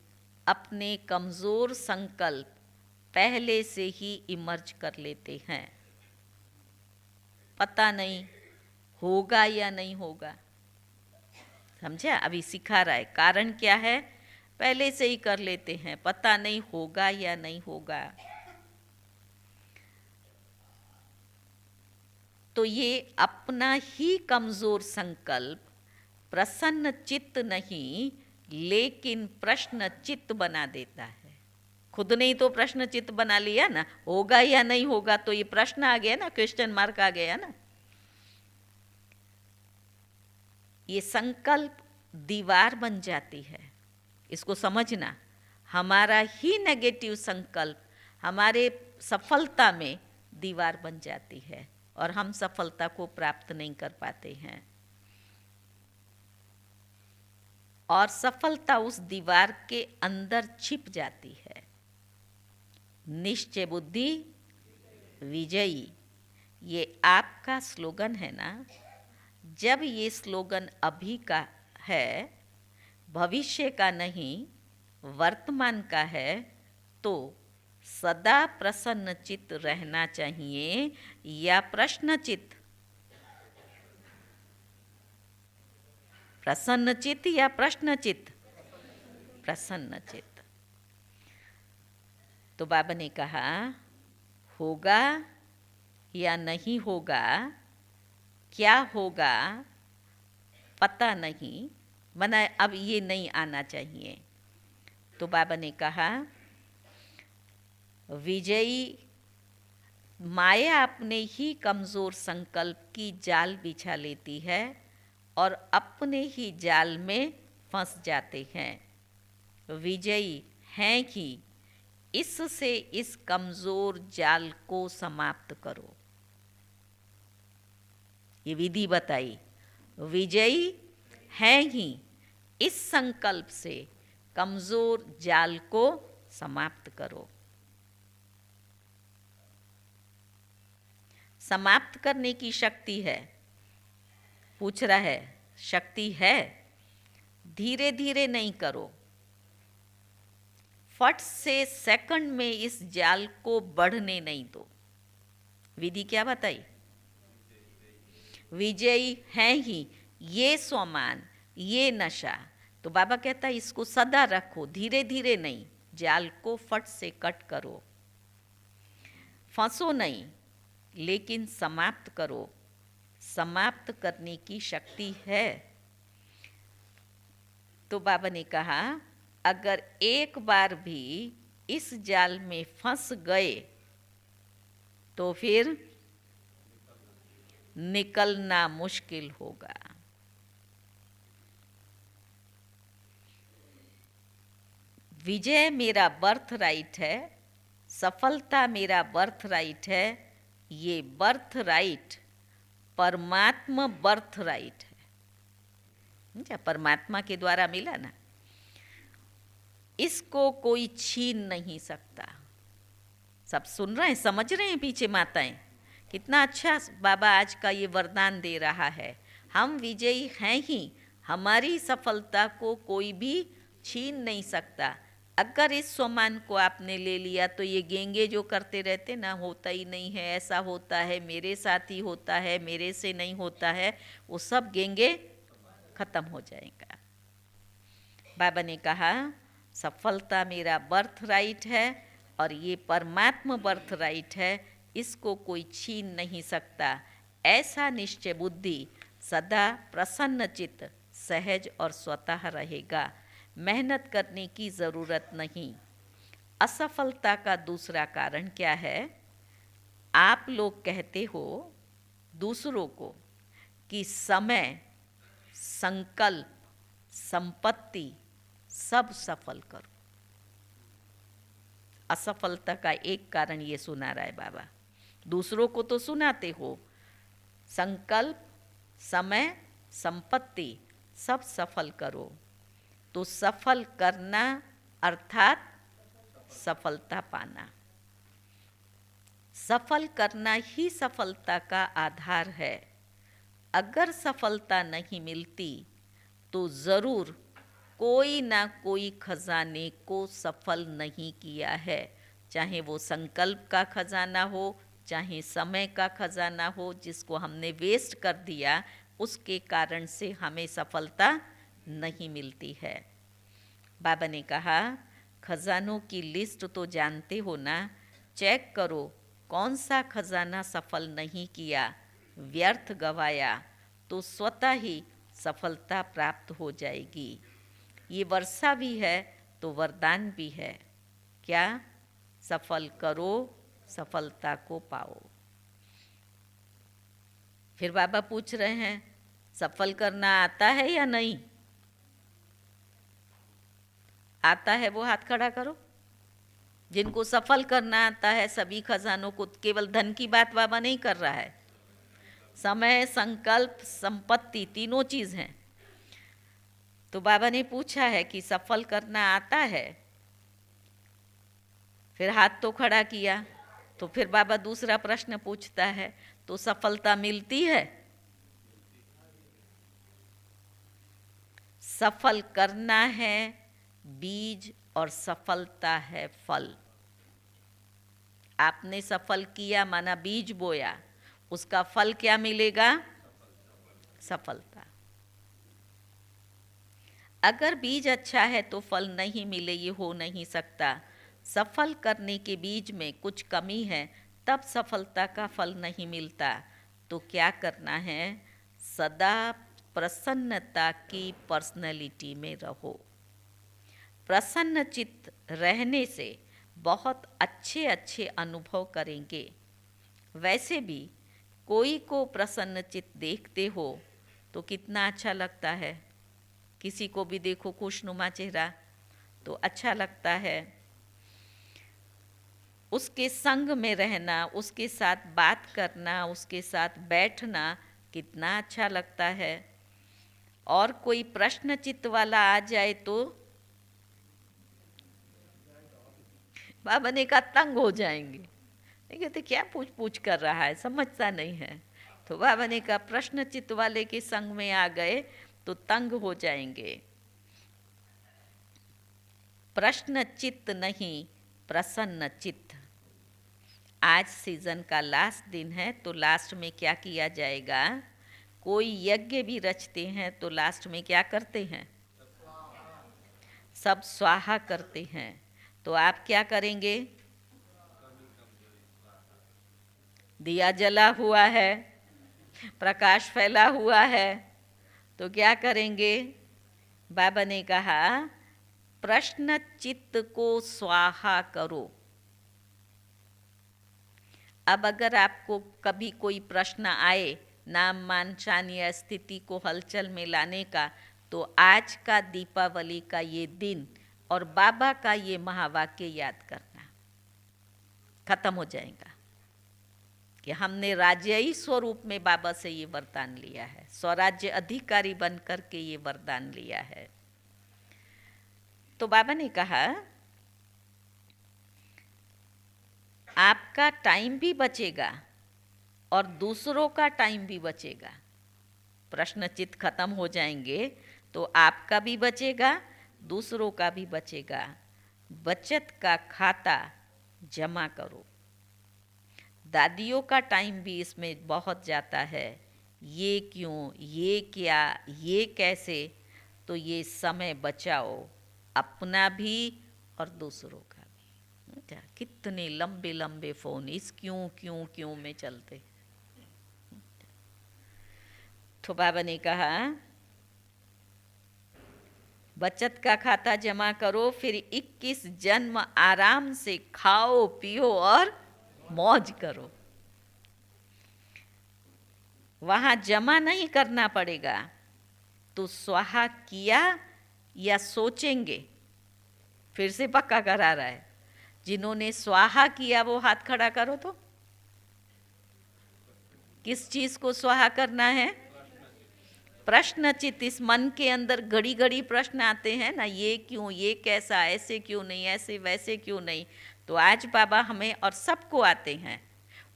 अपने कमज़ोर संकल्प पहले से ही इमर्ज कर लेते हैं। पता नहीं होगा या नहीं होगा, समझा? अभी सिखा रहा है कारण क्या है, पहले से ही कर लेते हैं, पता नहीं होगा या नहीं होगा। तो ये अपना ही कमज़ोर संकल्प प्रसन्न चित्त नहीं लेकिन प्रश्न चित्त बना देता है। खुद ने ही तो प्रश्न चित्त बना लिया ना, होगा या नहीं होगा, तो ये प्रश्न आ गया ना, क्वेश्चन मार्क आ गया ना। ये संकल्प दीवार बन जाती है, इसको समझना। हमारा ही नेगेटिव संकल्प हमारे सफलता में दीवार बन जाती है और हम सफलता को प्राप्त नहीं कर पाते हैं। और सफलता उस दीवार के अंदर छिप जाती है। निश्चय बुद्धि विजयी, ये आपका स्लोगन है ना। जब ये स्लोगन अभी का है, भविष्य का नहीं, वर्तमान का है, तो सदा प्रसन्न चित्त रहना चाहिए या प्रश्न चित्त? प्रसन्नचित्त या प्रश्नचित्त? प्रसन्नचित्त। तो बाबा ने कहा होगा या नहीं होगा, क्या होगा पता नहीं, मना अब ये नहीं आना चाहिए। तो बाबा ने कहा विजयी माया अपने ही कमज़ोर संकल्प की जाल बिछा लेती है और अपने ही जाल में फंस जाते हैं। विजयी हैं कि इससे इस कमज़ोर जाल को समाप्त करो। ये विधि बताई। विजयी हैं ही इस संकल्प से कमज़ोर जाल को समाप्त करो। समाप्त करने की शक्ति है, पूछ रहा है, शक्ति है? धीरे धीरे नहीं करो, फट से सेकंड में इस जाल को बढ़ने नहीं दो। विधि क्या बताई? विजयी है ही ये स्वमान, ये नशा। तो बाबा कहता है इसको सदा रखो, धीरे धीरे नहीं, जाल को फट से कट करो, फंसो नहीं, लेकिन समाप्त करो। समाप्त करने की शक्ति है। तो बाबा ने कहा अगर एक बार भी इस जाल में फंस गए तो फिर निकलना मुश्किल होगा। विजय मेरा बर्थ राइट है, सफलता मेरा बर्थ राइट है। ये बर्थ राइट परमात्मा बर्थ राइट है, परमात्मा के द्वारा मिला ना, इसको कोई छीन नहीं सकता। सब सुन रहे हैं, समझ रहे हैं पीछे माताएं? कितना अच्छा बाबा आज का ये वरदान दे रहा है। हम विजयी हैं ही, हमारी सफलता को कोई भी छीन नहीं सकता। अगर इस स्वमान को आपने ले लिया तो ये गेंगे जो करते रहते ना, होता ही नहीं है, ऐसा होता है, मेरे साथ ही होता है, मेरे से नहीं होता है, वो सब गेंगे खत्म हो जाएगा। बाबा ने कहा सफलता मेरा बर्थ राइट है और ये परमात्मा बर्थ राइट है, इसको कोई छीन नहीं सकता। ऐसा निश्चय बुद्धि सदा प्रसन्न चित्त, सहज और स्वतः रहेगा। मेहनत करने की ज़रूरत नहीं। असफलता का दूसरा कारण क्या है? आप लोग कहते हो दूसरों को कि समय, संकल्प, संपत्ति सब सफल करो। असफलता का एक कारण ये सुना रहा है बाबा। दूसरों को तो सुनाते हो संकल्प, समय, संपत्ति सब सफल करो। तो सफल करना अर्थात सफलता पाना। सफल करना ही सफलता का आधार है। अगर सफलता नहीं मिलती तो ज़रूर कोई ना कोई खजाने को सफल नहीं किया है। चाहे वो संकल्प का खजाना हो, चाहे समय का खजाना हो, जिसको हमने वेस्ट कर दिया, उसके कारण से हमें सफलता नहीं मिलती है। बाबा ने कहा खजानों की लिस्ट तो जानते हो ना, चेक करो कौन सा खजाना सफल नहीं किया, व्यर्थ गवाया, तो स्वतः ही सफलता प्राप्त हो जाएगी। ये वर्षा भी है तो वरदान भी है। क्या? सफल करो, सफलता को पाओ। फिर बाबा पूछ रहे हैं सफल करना आता है या नहीं? आता है वो हाथ खड़ा करो। जिनको सफल करना आता है सभी खजानों को, केवल धन की बात बाबा नहीं कर रहा है, समय, संकल्प, संपत्ति तीनों चीज हैं। तो बाबा ने पूछा है कि सफल करना आता है? फिर हाथ तो खड़ा किया। तो फिर बाबा दूसरा प्रश्न पूछता है तो सफलता मिलती है? सफल करना है बीज और सफलता है फल। आपने सफल किया माना बीज बोया, उसका फल क्या मिलेगा? सफलता। अगर बीज अच्छा है तो फल नहीं मिले, ये हो नहीं सकता। सफल करने के बीज में कुछ कमी है, तब सफलता का फल नहीं मिलता। तो क्या करना है? सदा प्रसन्नता की पर्सनैलिटी में रहो। प्रसन्न चित्त रहने से बहुत अच्छे अच्छे अनुभव करेंगे। वैसे भी कोई को प्रसन्न चित्त देखते हो तो कितना अच्छा लगता है। किसी को भी देखो खुशनुमा चेहरा तो अच्छा लगता है। उसके संग में रहना, उसके साथ बात करना, उसके साथ बैठना कितना अच्छा लगता है। और कोई प्रश्न चित्त वाला आ जाए तो बाबा ने कहा तंग हो जाएंगे। नहीं कहते क्या पूछ पूछ कर रहा है, समझता नहीं है। तो बाबा ने कहा प्रश्न चित्त वाले के संग में आ गए तो तंग हो जाएंगे। प्रश्न चित्त नहीं, प्रसन्न चित्त। आज सीजन का लास्ट दिन है तो लास्ट में क्या किया जाएगा? कोई यज्ञ भी रचते हैं तो लास्ट में क्या करते हैं? सब स्वाहा करते हैं। तो आप क्या करेंगे? दिया जला हुआ है, प्रकाश फैला हुआ है, तो क्या करेंगे? बाबा ने कहा प्रश्न चित्त को स्वाहा करो। अब अगर आपको कभी कोई प्रश्न आए नाम मान शान या स्थिति को हलचल में लाने का, तो आज का दीपावली का ये दिन और बाबा का ये महावाक्य याद करना, खत्म हो जाएगा कि हमने राज्यी स्वरूप में बाबा से ये वरदान लिया है, स्वराज्य अधिकारी बन कर के ये वरदान लिया है। तो बाबा ने कहा आपका टाइम भी बचेगा और दूसरों का टाइम भी बचेगा। प्रश्न चित्त खत्म हो जाएंगे तो आपका भी बचेगा, दूसरों का भी बचेगा। बचत का खाता जमा करो। दादियों का टाइम भी इसमें बहुत जाता है। ये क्यों, ये क्या, ये कैसे, तो ये समय बचाओ, अपना भी और दूसरों का भी। कितने लंबे लंबे फ़ोन इस क्यों क्यों क्यों में चलते। तो बाबा ने कहा बचत का खाता जमा करो, फिर 21 जन्म आराम से खाओ पियो और मौज करो। वहां जमा नहीं करना पड़ेगा। तो स्वाहा किया या सोचेंगे? फिर से पक्का करा रहा है। जिन्होंने स्वाहा किया वो हाथ खड़ा करो। तो किस चीज को स्वाहा करना है? प्रश्न चित्त। इस मन के अंदर घड़ी घड़ी प्रश्न आते हैं ना, ये क्यों, ये कैसा, ऐसे क्यों नहीं, ऐसे वैसे क्यों नहीं। तो आज बाबा हमें और सबको आते हैं,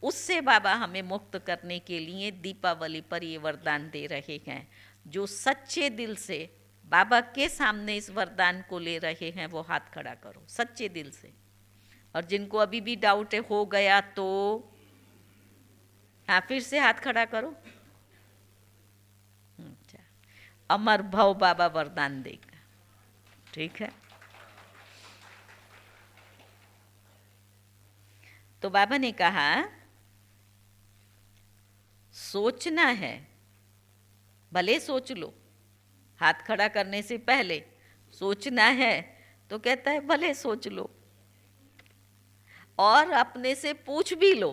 उससे बाबा हमें मुक्त करने के लिए दीपावली पर ये वरदान दे रहे हैं। जो सच्चे दिल से बाबा के सामने इस वरदान को ले रहे हैं वो हाथ खड़ा करो सच्चे दिल से। और जिनको अभी भी डाउट है हो गया तो हाँ फिर से हाथ खड़ा करो। अमर भव बाबा वरदान देगा। ठीक है। तो बाबा ने कहा सोचना है, भले सोच लो। हाथ खड़ा करने से पहले सोचना है तो कहता है भले सोच लो, और अपने से पूछ भी लो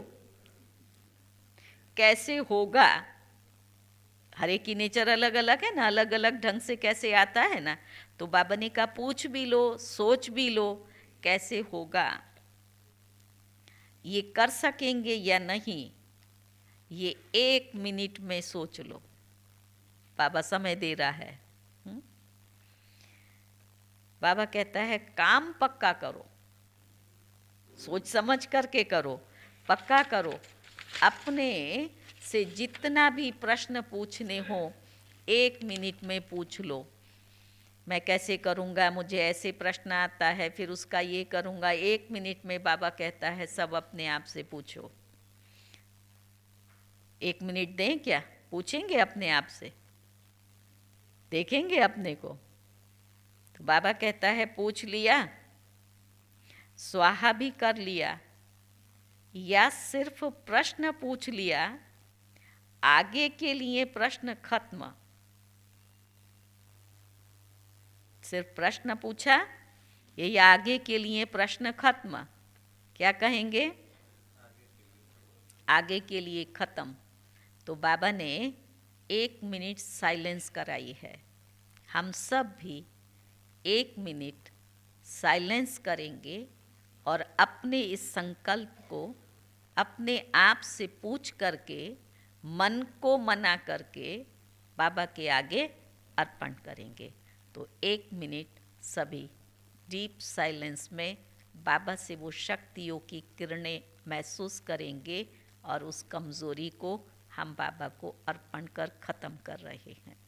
कैसे होगा। हर एक की नेचर अलग अलग है ना, अलग अलग ढंग से कैसे आता है ना। तो बाबा ने कहा पूछ भी लो, सोच भी लो कैसे होगा। ये कर सकेंगे या नहीं, ये 1 मिनट में सोच लो। बाबा समय दे रहा है। बाबा कहता है काम पक्का करो, सोच समझ करके करो, पक्का करो। अपने से जितना भी प्रश्न पूछने हो 1 मिनट में पूछ लो। मैं कैसे करूँगा, मुझे ऐसे प्रश्न आता है, फिर उसका ये करूँगा। 1 मिनट में बाबा कहता है सब अपने आप से पूछो। 1 मिनट दें क्या? पूछेंगे अपने आप से, देखेंगे अपने को। तो बाबा कहता है पूछ लिया, स्वाहा भी कर लिया, या सिर्फ प्रश्न पूछ लिया, आगे के लिए प्रश्न खत्म। सिर्फ प्रश्न पूछा, ये आगे के लिए प्रश्न खत्म। क्या कहेंगे? आगे के लिए खत्म। तो बाबा ने 1 मिनट साइलेंस कराई है। हम सब भी 1 मिनट साइलेंस करेंगे और अपने इस संकल्प को अपने आप से पूछ करके, मन को मना करके बाबा के आगे अर्पण करेंगे। तो 1 मिनट सभी डीप साइलेंस में बाबा से वो शक्तियों की किरणें महसूस करेंगे और उस कमज़ोरी को हम बाबा को अर्पण कर ख़त्म कर रहे हैं।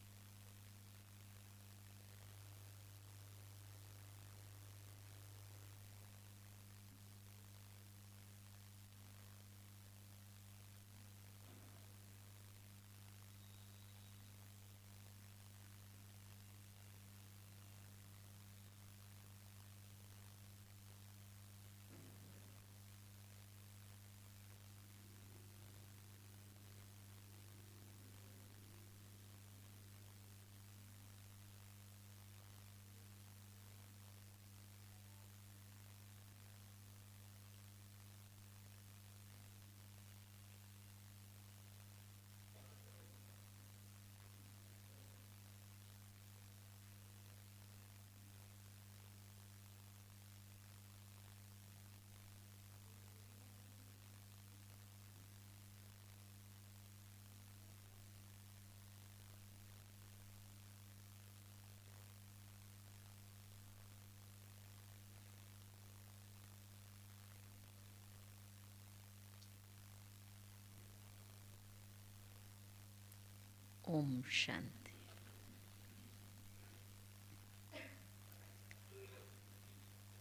ओम शांति।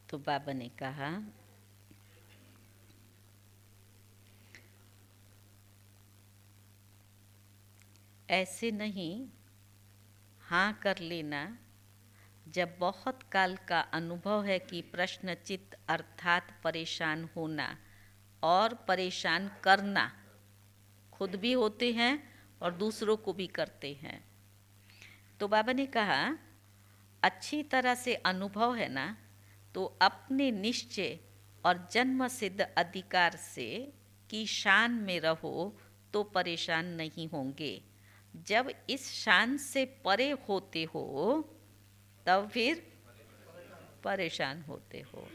तो बाबा ने कहा, ऐसे नहीं हाँ कर लेना जब बहुत काल का अनुभव है कि प्रश्नचित्त अर्थात परेशान होना और परेशान करना, खुद भी होते हैं और दूसरों को भी करते हैं। तो बाबा ने कहा, अच्छी तरह से अनुभव है ना, तो अपने निश्चय और जन्म सिद्ध अधिकार से की शान में रहो तो परेशान नहीं होंगे। जब इस शान से परे होते हो तब फिर परेशान होते हो।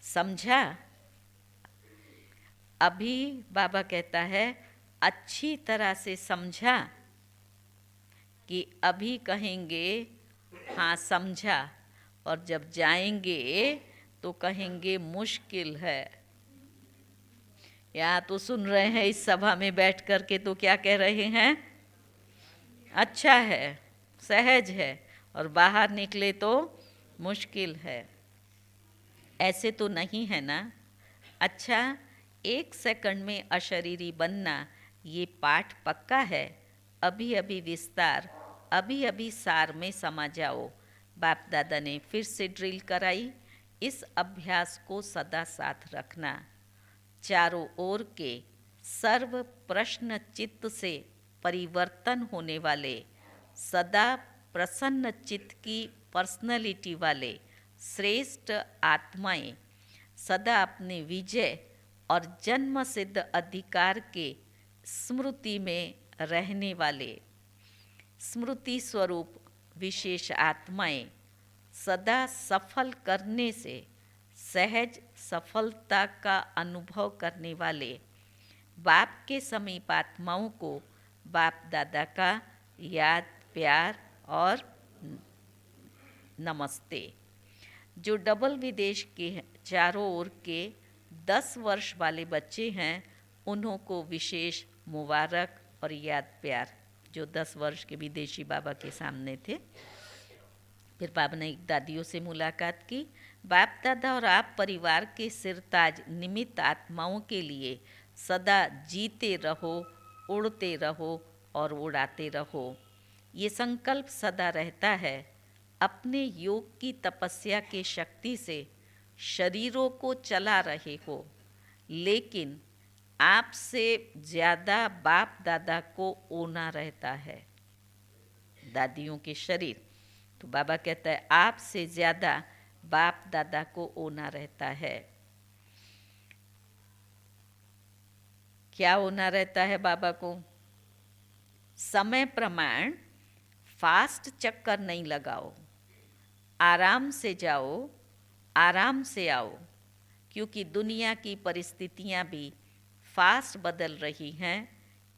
समझा? अभी बाबा कहता है अच्छी तरह से समझा, कि अभी कहेंगे हाँ समझा, और जब जाएंगे तो कहेंगे मुश्किल है। यहाँ तो सुन रहे हैं इस सभा में बैठ कर के, तो क्या कह रहे हैं? अच्छा है, सहज है, और बाहर निकले तो मुश्किल है। ऐसे तो नहीं है ना। अच्छा, 1 सेकंड में अशरीरी बनना ये पाठ पक्का है। अभी अभी विस्तार, अभी अभी सार में समा जाओ। बाप दादा ने फिर से ड्रिल कराई। इस अभ्यास को सदा साथ रखना। चारों ओर के सर्व प्रश्न चित्त से परिवर्तन होने वाले, सदा प्रसन्न चित्त की पर्सनैलिटी वाले श्रेष्ठ आत्माएं, सदा अपने विजय और जन्म सिद्ध अधिकार के स्मृति में रहने वाले स्मृति स्वरूप विशेष आत्माएं, सदा सफल करने से सहज सफलता का अनुभव करने वाले बाप के समीप आत्माओं को बाप दादा का याद, प्यार और नमस्ते। जो डबल विदेश के चारों ओर के 10 वर्ष वाले बच्चे हैं, उन्हों को विशेष मुबारक और याद प्यार। जो 10 वर्ष के विदेशी बाबा के सामने थे। फिर बाबा ने एक दादियों से मुलाकात की। बाप दादा और आप परिवार के सिरताज निमित्त आत्माओं के लिए सदा जीते रहो, उड़ते रहो और उड़ाते रहो। ये संकल्प सदा रहता है। अपने योग की तपस्या के शक्ति से शरीरों को चला रहे हो, लेकिन आपसे ज़्यादा बाप दादा को ओना रहता है, दादियों के शरीर। तो बाबा कहता है आपसे ज़्यादा बाप दादा को ओना रहता है। क्या होना रहता है बाबा को? समय प्रमाण फास्ट चक्कर नहीं लगाओ, आराम से जाओ, आराम से आओ, क्योंकि दुनिया की परिस्थितियां भी फास्ट बदल रही हैं।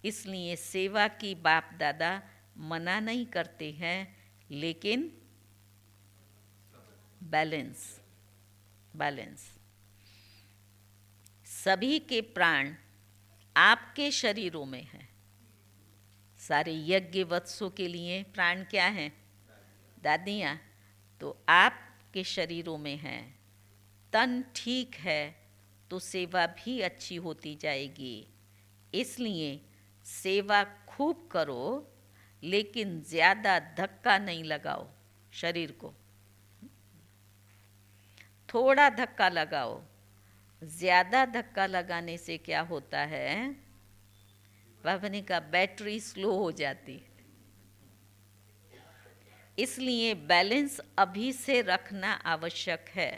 इसलिए सेवा की बाप दादा मना नहीं करते हैं, लेकिन बैलेंस। सभी के प्राण आपके शरीरों में हैं। सारे यज्ञ वत्सों के लिए प्राण क्या हैं? दादियाँ। तो आपके शरीरों में हैं। तन ठीक है तो सेवा भी अच्छी होती जाएगी। इसलिए सेवा खूब करो, लेकिन ज़्यादा धक्का नहीं लगाओ शरीर को। थोड़ा धक्का लगाओ। ज़्यादा धक्का लगाने से क्या होता है? बाबा ने कहा बैटरी स्लो हो जाती है। इसलिए बैलेंस अभी से रखना आवश्यक है।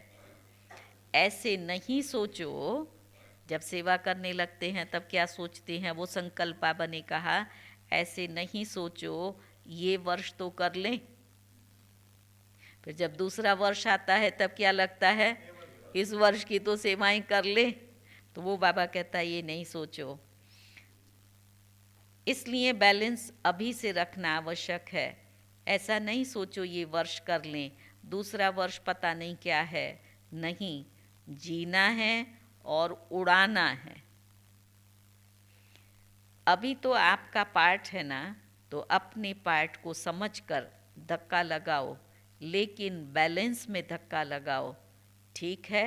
ऐसे नहीं सोचो, जब सेवा करने लगते हैं तब क्या सोचते हैं? वो संकल्प बाबा ने कहा ऐसे नहीं सोचो ये वर्ष तो कर लें, फिर जब दूसरा वर्ष आता है तब क्या लगता है? इस वर्ष की तो सेवाएं कर ले। तो वो बाबा कहता है ये नहीं सोचो। इसलिए बैलेंस अभी से रखना आवश्यक है। ऐसा नहीं सोचो ये वर्ष कर लें, दूसरा वर्ष पता नहीं क्या है। नहीं, जीना है और उड़ाना है। अभी तो आपका पार्ट है ना, तो अपने पार्ट को समझकर धक्का लगाओ, लेकिन बैलेंस में धक्का लगाओ। ठीक है,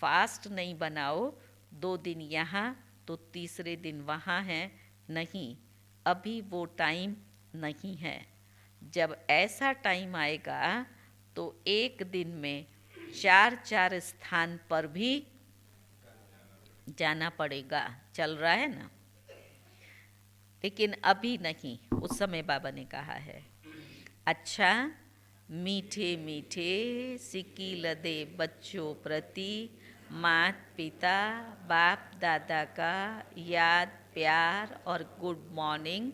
फास्ट नहीं बनाओ, 2 दिन यहाँ तो तीसरे दिन वहाँ है। नहीं, अभी वो टाइम नहीं है। जब ऐसा टाइम आएगा तो एक दिन में 4 स्थान पर भी जाना पड़ेगा। चल रहा है ना, लेकिन अभी नहीं। उस समय बाबा ने कहा है। अच्छा, मीठे मीठे सिक्की लदे बच्चों प्रति माता पिता बाप दादा का याद प्यार और गुड मॉर्निंग।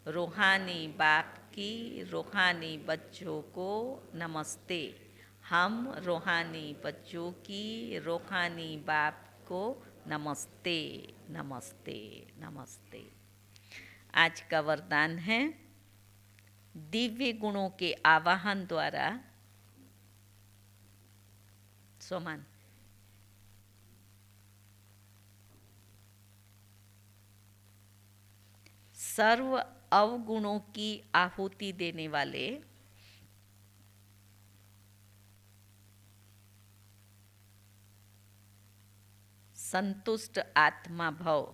रूहानी बाप की रूहानी बच्चों को नमस्ते। हम रूहानी बच्चों की रूहानी बाप को नमस्ते नमस्ते नमस्ते। आज का वरदान है दिव्य गुणों के आवाहन द्वारा। सोमान, सर्व अवगुणों की आहुति देने वाले संतुष्ट आत्मा भव।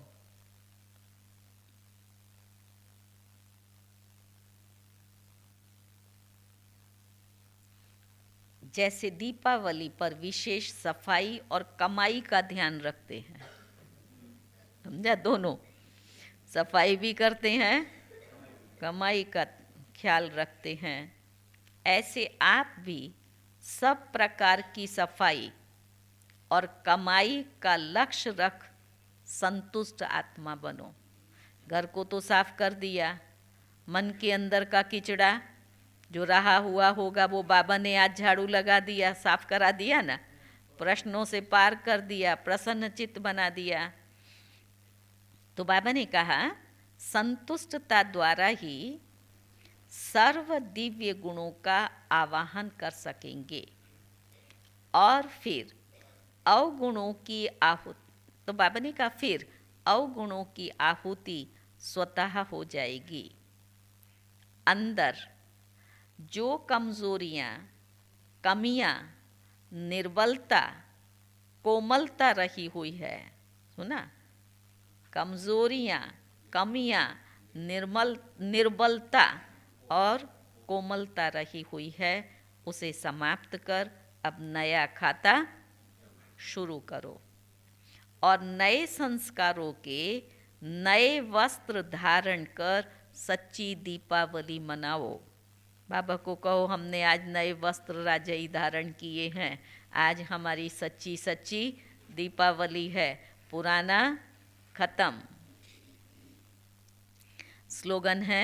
जैसे दीपावली पर विशेष सफाई और कमाई का ध्यान रखते हैं, समझा? दोनों सफाई भी करते हैं, कमाई का ख्याल रखते हैं। ऐसे आप भी सब प्रकार की सफाई और कमाई का लक्ष्य रख संतुष्ट आत्मा बनो। घर को तो साफ कर दिया, मन के अंदर का किचड़ा जो रहा हुआ होगा वो बाबा ने आज झाड़ू लगा दिया, साफ करा दिया ना, प्रश्नों से पार कर दिया, प्रसन्न चित्त बना दिया। तो बाबा ने कहा संतुष्टता द्वारा ही सर्व दिव्य गुणों का आवाहन कर सकेंगे। और फिर अवगुणों की आहुति, तो बाबा ने कहा फिर अवगुणों की आहुति स्वतः हो जाएगी। अंदर जो कमजोरियाँ, कमियाँ, निर्बलता, कोमलता रही हुई है, सुना? कमजोरियाँ, कमियाँ, निर्बलता और कोमलता रही हुई है, उसे समाप्त कर अब नया खाता शुरू करो और नए संस्कारों के नए वस्त्र धारण कर सच्ची दीपावली मनाओ। बाबा को कहो हमने आज नए वस्त्र राजई धारण किए हैं, आज हमारी सच्ची सच्ची दीपावली है, पुराना खत्म। स्लोगन है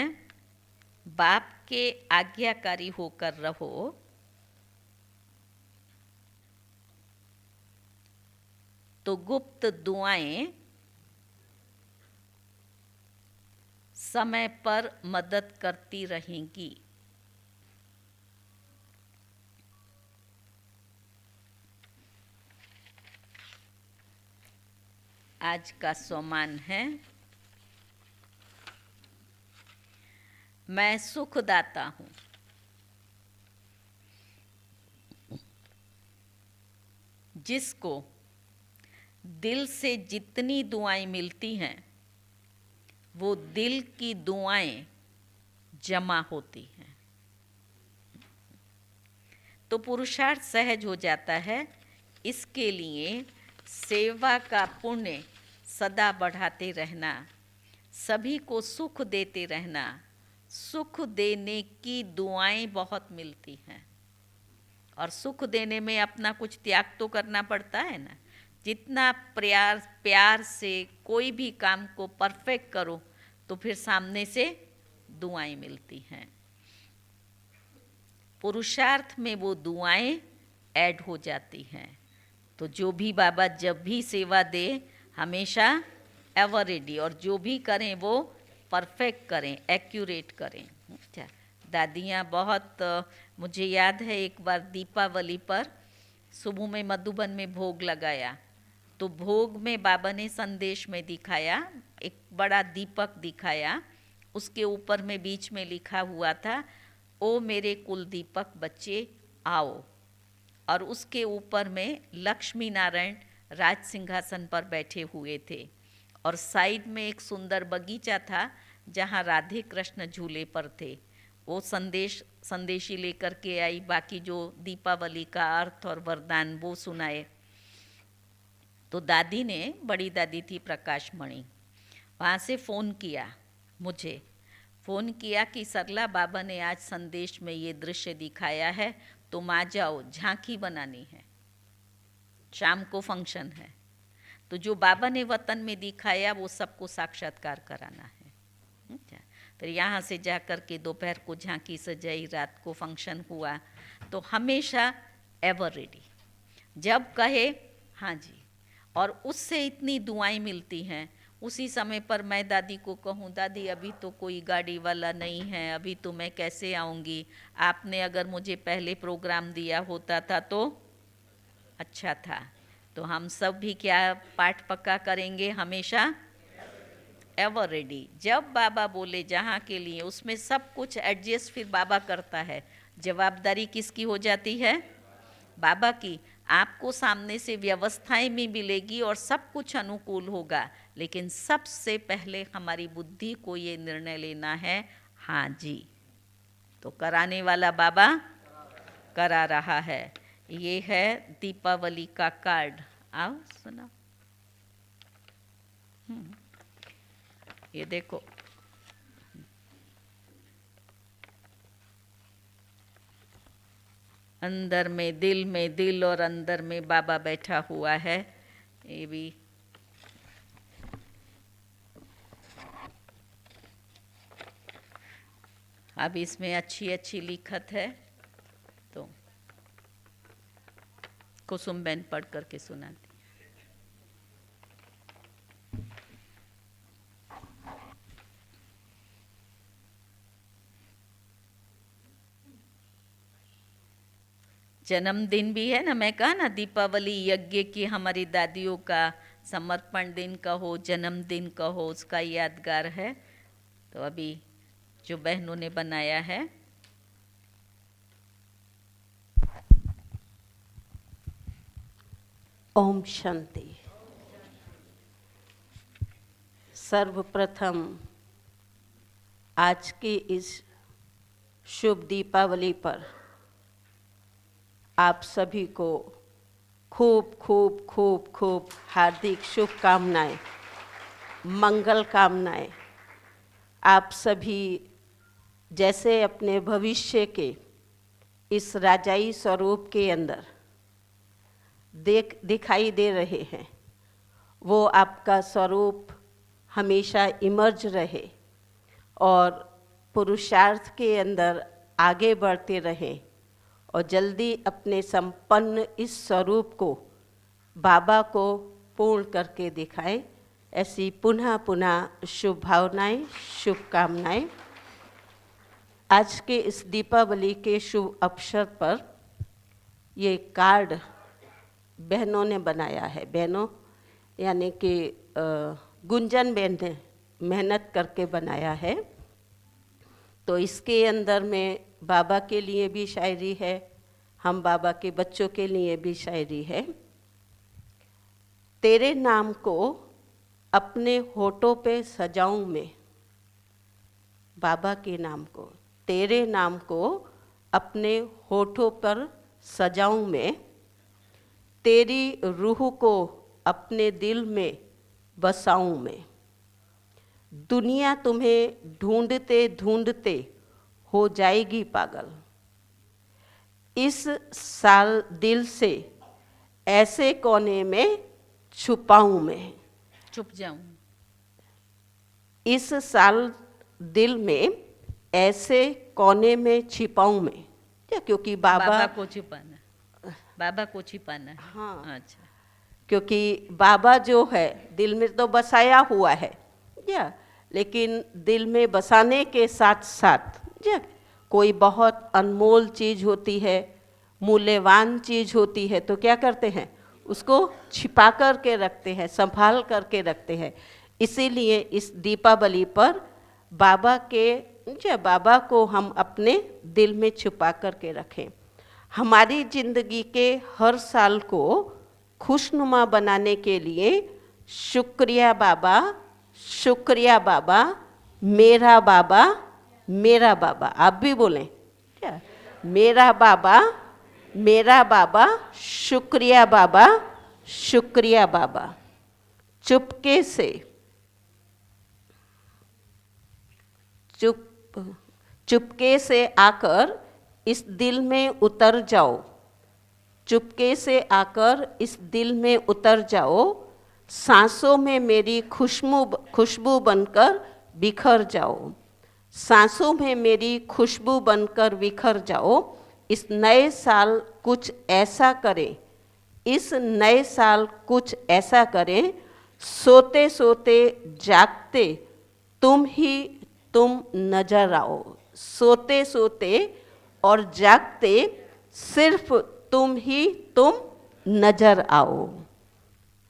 बाप के आज्ञाकारी होकर रहो, तो गुप्त दुआएं समय पर मदद करती रहेंगी। आज का सोमान है मैं सुखदाता हूँ। जिसको दिल से जितनी दुआएं मिलती हैं वो दिल की दुआएं जमा होती हैं, तो पुरुषार्थ सहज हो जाता है। इसके लिए सेवा का पुण्य सदा बढ़ाते रहना, सभी को सुख देते रहना। सुख देने की दुआएं बहुत मिलती हैं और सुख देने में अपना कुछ त्याग तो करना पड़ता है ना। जितना प्यार से कोई भी काम को परफेक्ट करो तो फिर सामने से दुआएं मिलती हैं। पुरुषार्थ में वो दुआएं ऐड हो जाती हैं। तो जो भी बाबा जब भी सेवा दे हमेशा एवर रेडी, और जो भी करें वो परफेक्ट करें, एक्यूरेट करें। अच्छा, दादियाँ बहुत, मुझे याद है एक बार दीपावली पर सुबह में मधुबन में भोग लगाया, तो भोग में बाबा ने संदेश में दिखाया, एक बड़ा दीपक दिखाया, उसके ऊपर में बीच में लिखा हुआ था ओ मेरे कुल दीपक बच्चे आओ, और उसके ऊपर में लक्ष्मी नारायण राज सिंहासन पर बैठे हुए थे और साइड में एक सुंदर बगीचा था जहाँ राधे कृष्ण झूले पर थे। वो संदेशी लेकर के आई, बाकी जो दीपावली का अर्थ और वरदान वो सुनाए। तो दादी ने, बड़ी दादी थी प्रकाश मणि, वहाँ से फ़ोन किया, मुझे फ़ोन किया कि सरला बाबा ने आज संदेश में ये दृश्य दिखाया है, तुम आ जाओ, झांकी बनानी है, शाम को फंक्शन है। तो जो बाबा ने वतन में दिखाया वो सबको साक्षात्कार कराना है। फिर यहाँ से जा कर के दोपहर को झांकी सजाई, रात को फंक्शन हुआ। तो हमेशा एवर रेडी, जब कहे हाँ जी, और उससे इतनी दुआएं मिलती हैं। उसी समय पर मैं दादी को कहूँ दादी अभी तो कोई गाड़ी वाला नहीं है, अभी तो मैं कैसे आऊँगी, आपने अगर मुझे पहले प्रोग्राम दिया होता था तो अच्छा था। तो हम सब भी क्या पाठ पक्का करेंगे, हमेशा एवर रेडी। जब बाबा बोले जहाँ के लिए, उसमें सब कुछ एडजस्ट फिर बाबा करता है। जवाबदारी किसकी हो जाती है, बाबा की। आपको सामने से व्यवस्थाएं भी मिलेगी और सब कुछ अनुकूल होगा, लेकिन सबसे पहले हमारी बुद्धि को ये निर्णय लेना है हाँ जी। तो कराने वाला बाबा करा रहा है। ये है दीपावली का कार्ड, आओ सुना। ये देखो, अंदर में दिल और अंदर में बाबा बैठा हुआ है। ये भी अब इसमें अच्छी अच्छी लिखत है, तो कुसुम बहन पढ़ करके सुनाती। जन्मदिन भी है ना, मैं कहा ना दीपावली यज्ञ की हमारी दादियों का समर्पण दिन कहो, जन्मदिन कहो, उसका यादगार है। तो अभी जो बहनों ने बनाया है, ओम शांति। सर्वप्रथम आज की इस शुभ दीपावली पर आप सभी को खूब खूब खूब खूब हार्दिक शुभकामनाएं, मंगल कामनाएं। आप सभी जैसे अपने भविष्य के इस राजाई स्वरूप के अंदर दिखाई दे रहे हैं, वो आपका स्वरूप हमेशा इमर्ज रहे और पुरुषार्थ के अंदर आगे बढ़ते रहें और जल्दी अपने संपन्न इस स्वरूप को बाबा को पूर्ण करके दिखाएं। ऐसी पुनः पुनः शुभ भावनाएं, शुभकामनाएं। आज के इस दीपावली के शुभ अवसर पर ये कार्ड बहनों ने बनाया है। बहनों यानी कि गुंजन बहन ने मेहनत करके बनाया है। तो इसके अंदर में बाबा के लिए भी शायरी है, हम बाबा के बच्चों के लिए भी शायरी है। तेरे नाम को अपने होठों पे सजाऊं मैं, बाबा के नाम को, तेरे नाम को अपने होठों पर सजाऊं मैं, तेरी रूह को अपने दिल में बसाऊं मैं। दुनिया तुम्हें ढूंढते ढूंढते हो जाएगी पागल, इस साल दिल से ऐसे कोने में छुपाऊं मैं, छुप जाऊं। इस साल दिल में ऐसे कोने में छिपाऊं मैं, क्योंकि बाबा को छिपाना, बाबा को छिपाना। हाँ, अच्छा। क्योंकि बाबा जो है दिल में तो बसाया हुआ है, लेकिन दिल में बसाने के साथ साथ कोई बहुत अनमोल चीज़ होती है, मूल्यवान चीज़ होती है, तो क्या करते हैं, उसको छिपा कर के रखते हैं, संभाल करके रखते हैं। इसीलिए इस दीपावली पर बाबा को हम अपने दिल में छुपा कर के रखें। हमारी जिंदगी के हर साल को खुशनुमा बनाने के लिए शुक्रिया बाबा, शुक्रिया बाबा, मेरा बाबा, मेरा बाबा। आप भी बोलें क्या, मेरा बाबा, मेरा बाबा, शुक्रिया बाबा, शुक्रिया बाबा। चुपके से आकर इस दिल में उतर जाओ, चुपके से आकर इस दिल में उतर जाओ, सांसों में मेरी खुशबू बनकर बिखर जाओ, सांसों में मेरी खुशबू बनकर बिखर जाओ। इस नए साल कुछ ऐसा करें, इस नए साल कुछ ऐसा करें, सोते सोते जागते तुम नजर आओ, सोते सोते और जागते सिर्फ तुम नजर आओ।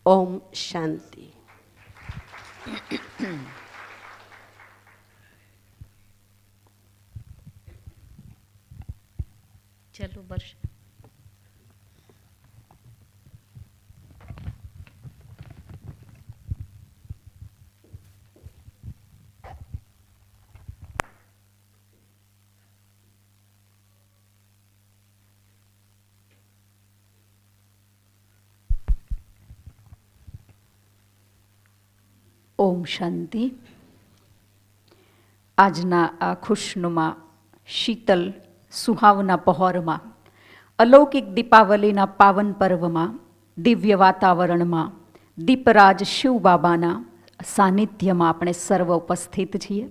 ओम शांति। चलो वर्ष। ઓમ શાંતિ. આજના આ ખુશનુમા શીતલ સુહાવના પહોરમાં અલૌકિક દીપાવલીના પાવન પર્વમાં દિવ્ય વાતાવરણમાં દીપરાજ શિવ બાબાના સાનિધ્યમાં આપણે સર્વ ઉપસ્થિત છીએ.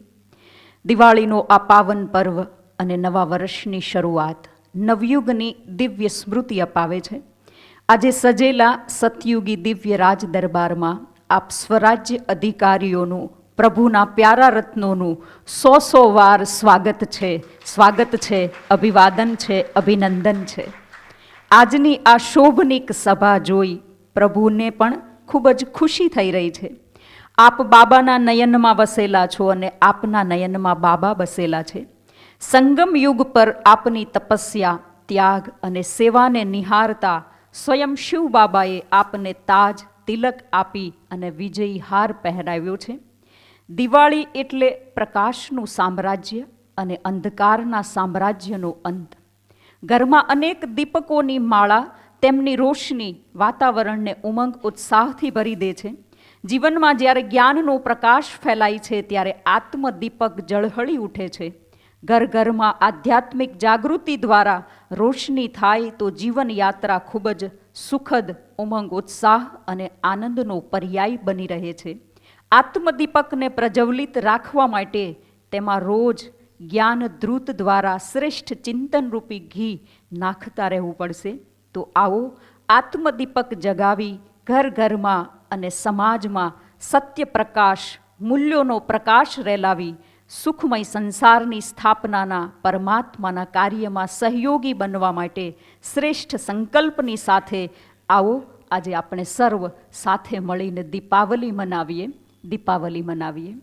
દિવાળીનો આ પાવન પર્વ અને નવા વર્ષની શરૂઆત નવયુગની દિવ્ય સ્મૃતિ અપાવે છે. આજે સજેલા સતયુગી દિવ્ય રાજ દરબારમાં આપ સ્વરાજ્ય અધિકારીઓનું પ્રભુના પ્યારા રત્નોનું 100 વાર સ્વાગત છે, અભિવાદન છે, અભિનંદન છે. આજની આ શોભનીક સભા જોઈ પ્રભુને પણ ખૂબ જ ખુશી થઈ રહી છે. આપ બાબાના નયનમાં વસેલા છો અને આપના નયનમાં બાબા બસેલા છે. સંગમ યુગ પર આપની તપસ્યા, ત્યાગ અને સેવાને નિહારતા સ્વયં શિવ બાબાએ આપને તાજ, તિલક આપી અને વિજયી હાર પહેરાવ્યો છે. દિવાળી એટલે પ્રકાશનું સામ્રાજ્ય અને અંધકારના સામ્રાજ્યનો અંત. ઘરમાં અનેક દીપકોની માળા તેમની રોશની વાતાવરણને ઉમંગ ઉત્સાહથી ભરી દે છે. જીવનમાં જ્યારે જ્ઞાનનો પ્રકાશ ફેલાય છે ત્યારે આત્મદીપક ઝળહળી ઉઠે છે. ઘર ઘરમાં આધ્યાત્મિક જાગૃતિ દ્વારા રોશની થાય તો જીવન યાત્રા ખૂબ જ સુખદ, ઉમંગ, ઉત્સાહ અને આનંદનો પર્યાય બની રહે છે. આત્મદીપકને પ્રજ્વલિત રાખવા માટે તેમાં રોજ જ્ઞાન ધ્રુત દ્વારા શ્રેષ્ઠ ચિંતનરૂપી ઘી નાખતા રહેવું પડશે. તો આવો આત્મદીપક જગાવી ઘર ઘરમાં અને સમાજમાં સત્ય પ્રકાશ, મૂલ્યોનો પ્રકાશ રેલાવી સુખમય સંસારની સ્થાપનાના પરમાત્માના કાર્યમાં સહયોગી બનવા માટે શ્રેષ્ઠ સંકલ્પની સાથે આવો આજે આપણે સર્વ સાથે મળીને દીપાવલી મનાવીએ.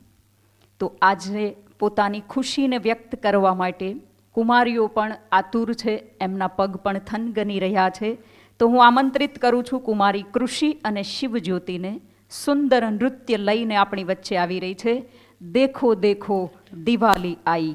તો આજે પોતાની ખુશીને વ્યક્ત કરવા માટે કુમારીઓ પણ આતુર છે, એમના પગ પણ થનગની રહ્યા છે. તો હું આમંત્રિત કરું છું કુમારી કૃષિ અને શિવજ્યોતિને. સુંદર નૃત્ય લઈને આપણી વચ્ચે આવી રહી છે. દેખો દેખો દિવાલી આઈ.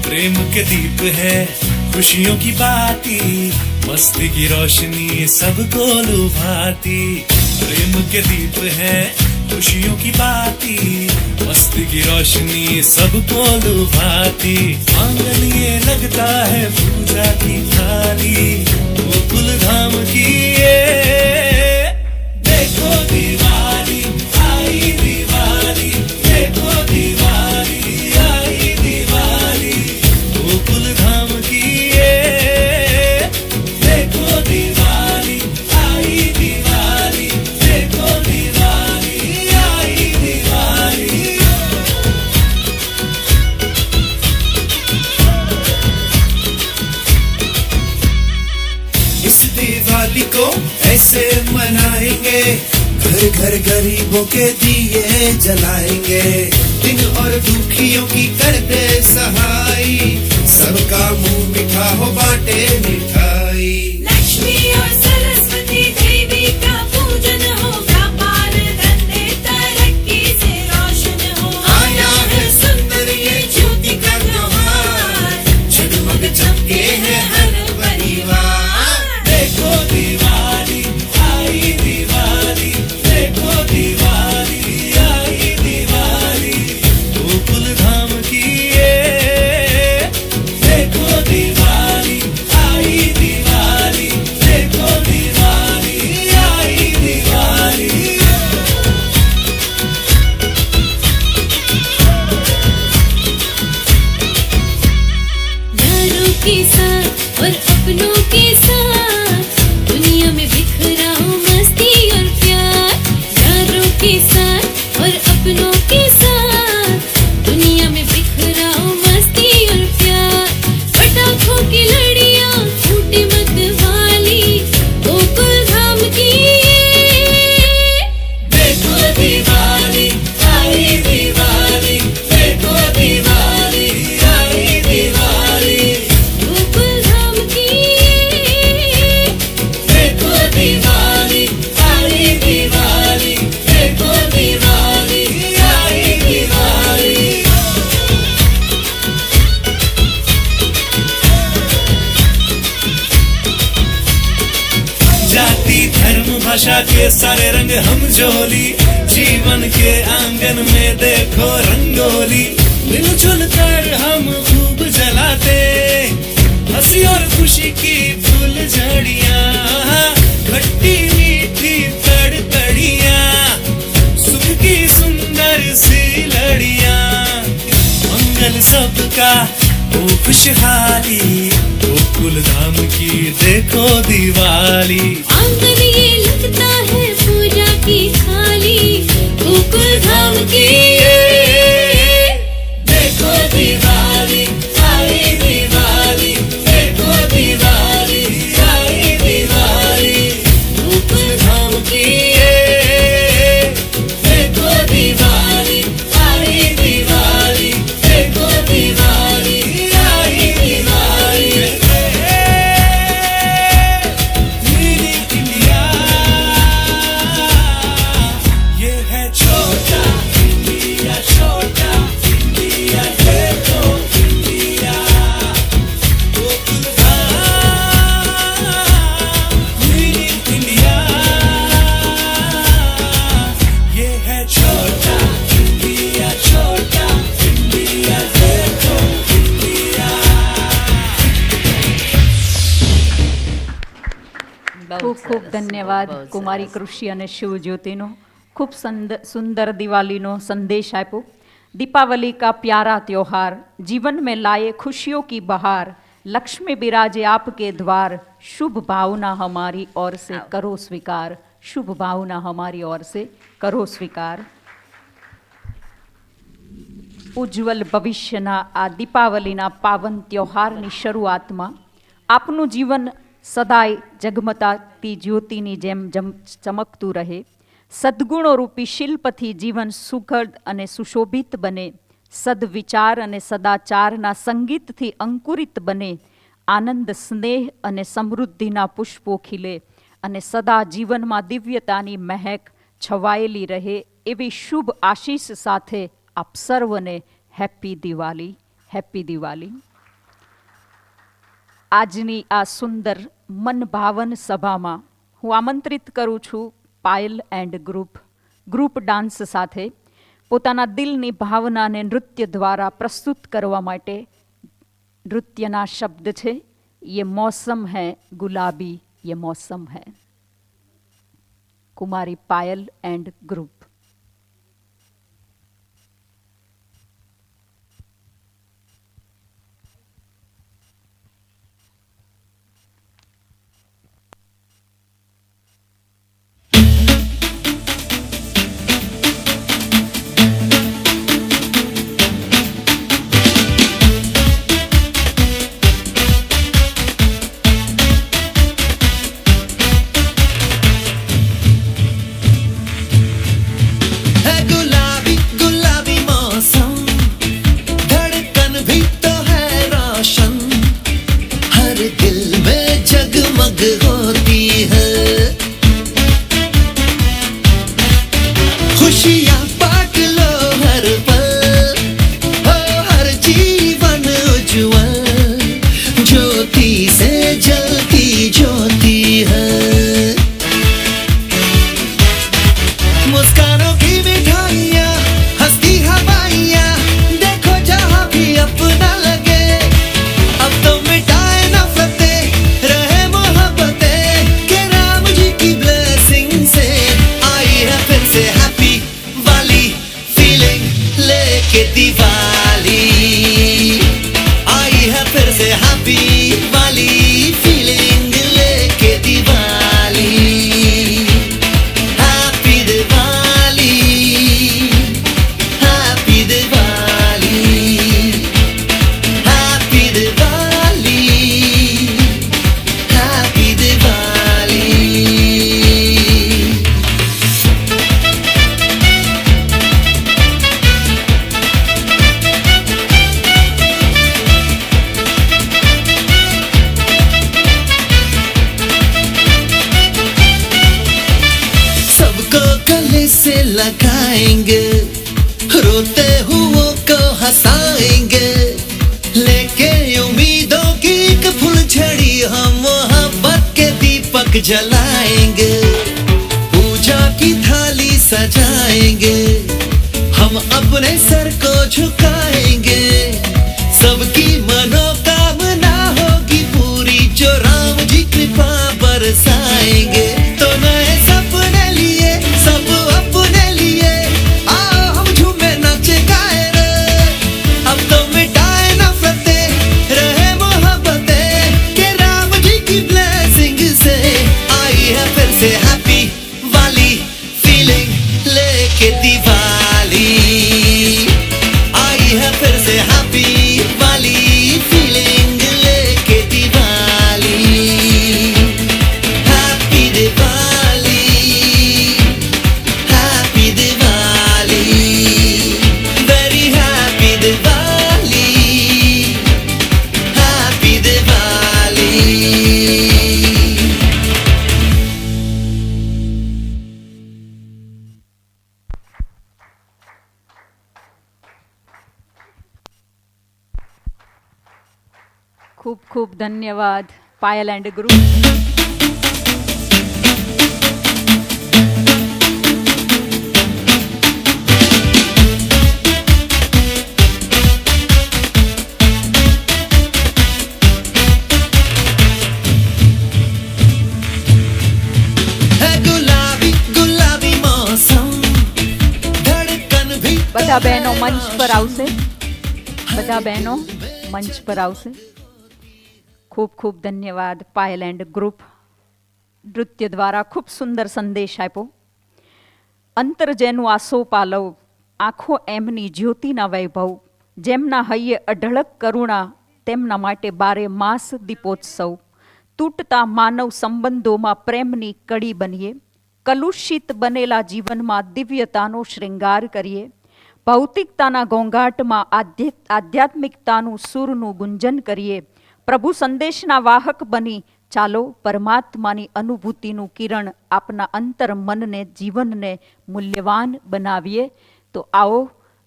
प्रेम के दीप है खुशियों की बाती, मस्ती की रोशनी सबको लुभाती। प्रेम के दीप है खुशियों की बाती, मस्ती की रोशनी सबको लुभाती। आंगन ये लगता है पूजा की थाली, गोकुल धाम की ये देखो दिवाली आई, दिवाली देखो दिवाली आई, दिवाली गोकुल धाम की ये देखो दिवाली आई, दिवाली देखो दिवाली आई, दिवाली। इस दिवाली को ऐसे मनाएंगे, घर घर गरीबों के दिए जलाएंगे। दिन और दुखियों की करते सहाय, सबका मुंह मीठा हो बाटे मिठाई। लक्ष्मी और सरस्वती देवी का पूजन हो, व्यापार धंधे तरक्की से रोशन हो। आया है सुंदर ये ज्योति का त्योहार, जगमग चमके है हर परिवार। देखो दिवाली आई, दिवाली देखो दिवाली आई, दिवाली गोकुल धाम की ये देखो दिवाली आई, दिवाली देखो दिवाली आई, दिवाली। यारों के साथ और अपनों के साथ दुनिया में बिखरा हो मस्ती और प्यार। यारों के साथ और अपनों के साथ दुनिया में बिखरा हो मस्ती और प्यार। पटाखों की लड़ियां फूटे मत वाली, गोकुल धाम की देखो दिवाली आई, दिवाली देखो दिवाली आई, दिवाली गोकुल धाम की देखो दिवाली आई, दिवाली देखो दिवाली आई, दिवाली। जाति धर्म भाषा के सारे रंग हम जोली, जीवन के आंगन में देखो रंगोली। मिलजुल कर हम खूब जलाते, हंसी और खुशी की फूल झड़ियाँ, खट्टी मीठी तड़तड़ियाँ, सुख की सुंदर सी लड़ियाँ। मंगल सबका हो खुशहाली, गोकुल धाम की देखो दिवाली। आंगन ये लगता है पूजा की थाली, ખૂબ સરસ, ધન્યવાદ બહુ સરસ. કુમારી કૃષિ અને શિવજ્યોતિનો ખૂબ સુંદર दिवाली संदेश आप्यो. दीपावली का प्यारा त्योहार जीवन में लाए खुशियों की बहार, लक्ष्मी बिराजे आपके द्वार, शुभ भावना हमारी ओर से करो स्वीकार, शुभ भावना हमारी ओर से करो स्वीकार. ઉજ્જવલ ભવિષ્યના આ દીપાવલીના પાવન ત્યોહારની શરૂઆતમાં આપનું જીવન સદાય જગમતાતી જ્યોતિની જેમ ચમકતું રહે, સદ્ગુણો રૂપી શિલ્પથી જીવન સુખદ અને સુશોભિત બને, સદવિચાર અને સદાચારના સંગીતથી અંકુરિત બને, આનંદ સ્નેહ અને સમૃદ્ધિના પુષ્પો ખીલે અને સદા જીવનમાં દિવ્યતાની મહેક છવાયેલી રહે, એવી શુભ આશીષ સાથે આપ સર્વને હેપી દિવાળી, હેપી દિવાળી. આજની આ સુંદર મનભાવન સભામાં હું આમંત્રિત કરું છું પાયલ એન્ડ ગ્રુપ ડાન્સ સાથે પોતાના દિલની ભાવનાને નૃત્ય દ્વારા પ્રસ્તુત કરવા માટે. નૃત્યના શબ્દ છે યે મૌસમ હૈ ગુલાબી, યે મૌસમ હૈ. કુમારી પાયલ એન્ડ ગ્રુપ. लगाएंगे, रोते हुओं को हंसाएंगे, लेके उम्मीदों की एक फुलझड़ी हम मोहब्बत के दीपक जलाएंगे, पूजा की थाली सजाएंगे, हम अपने सर को झुकाएंगे, सबकी मनोकामना होगी पूरी जो राम जी कृपा बरसाएंगे. तो नए सपने लिए सब अपने लिए आओ हम झूमे नाचे गाए रे, अब तो मिटाए नफरतें रहे मोहब्बतें के राम जी की ब्लेसिंग से आई है फिर से हैप्पी वाली फीलिंग लेके दिवाली, आई है फिर से हैप्पी वाली फीलिंग लेके Diwali. Happy Diwali, happy Diwali, very happy Diwali, happy Diwali. ખૂબ ખૂબ ધન્યવાદ પાયલ એન્ડ ગ્રુપ. બધા બહેનો મંચ પર આવશે. બધા બહેનો મંચ પર આવશે. ખૂબ ખૂબ ધન્યવાદ. પાયલ એન્ડ ગ્રુપ નૃત્ય દ્વારા ખૂબ સુંદર સંદેશ આપ્યો. અંતર જેનું આસો પાલવ, આંખો એમની જ્યોતિના વૈભવ, જેમના હૈયે અઢળક કરુણા, તેમના માટે બારે માસ દીપોત્સવ. તૂટતા માનવ સંબંધોમાં પ્રેમની કડી બનીએ, કલુષિત બનેલા જીવનમાં દિવ્યતાનો શૃંગાર કરીએ. ભૌતિકતાના ઘોંઘાટમાં આધ્યાત્મિકતાનું સૂરનું ગુંજન કરીએ. પ્રભુ સંદેશના વાહક બની ચાલો પરમાત્માની અનુભૂતિનું કિરણ આપના અંતર મનને જીવનને મૂલ્યવાન બનાવીએ. તો આવો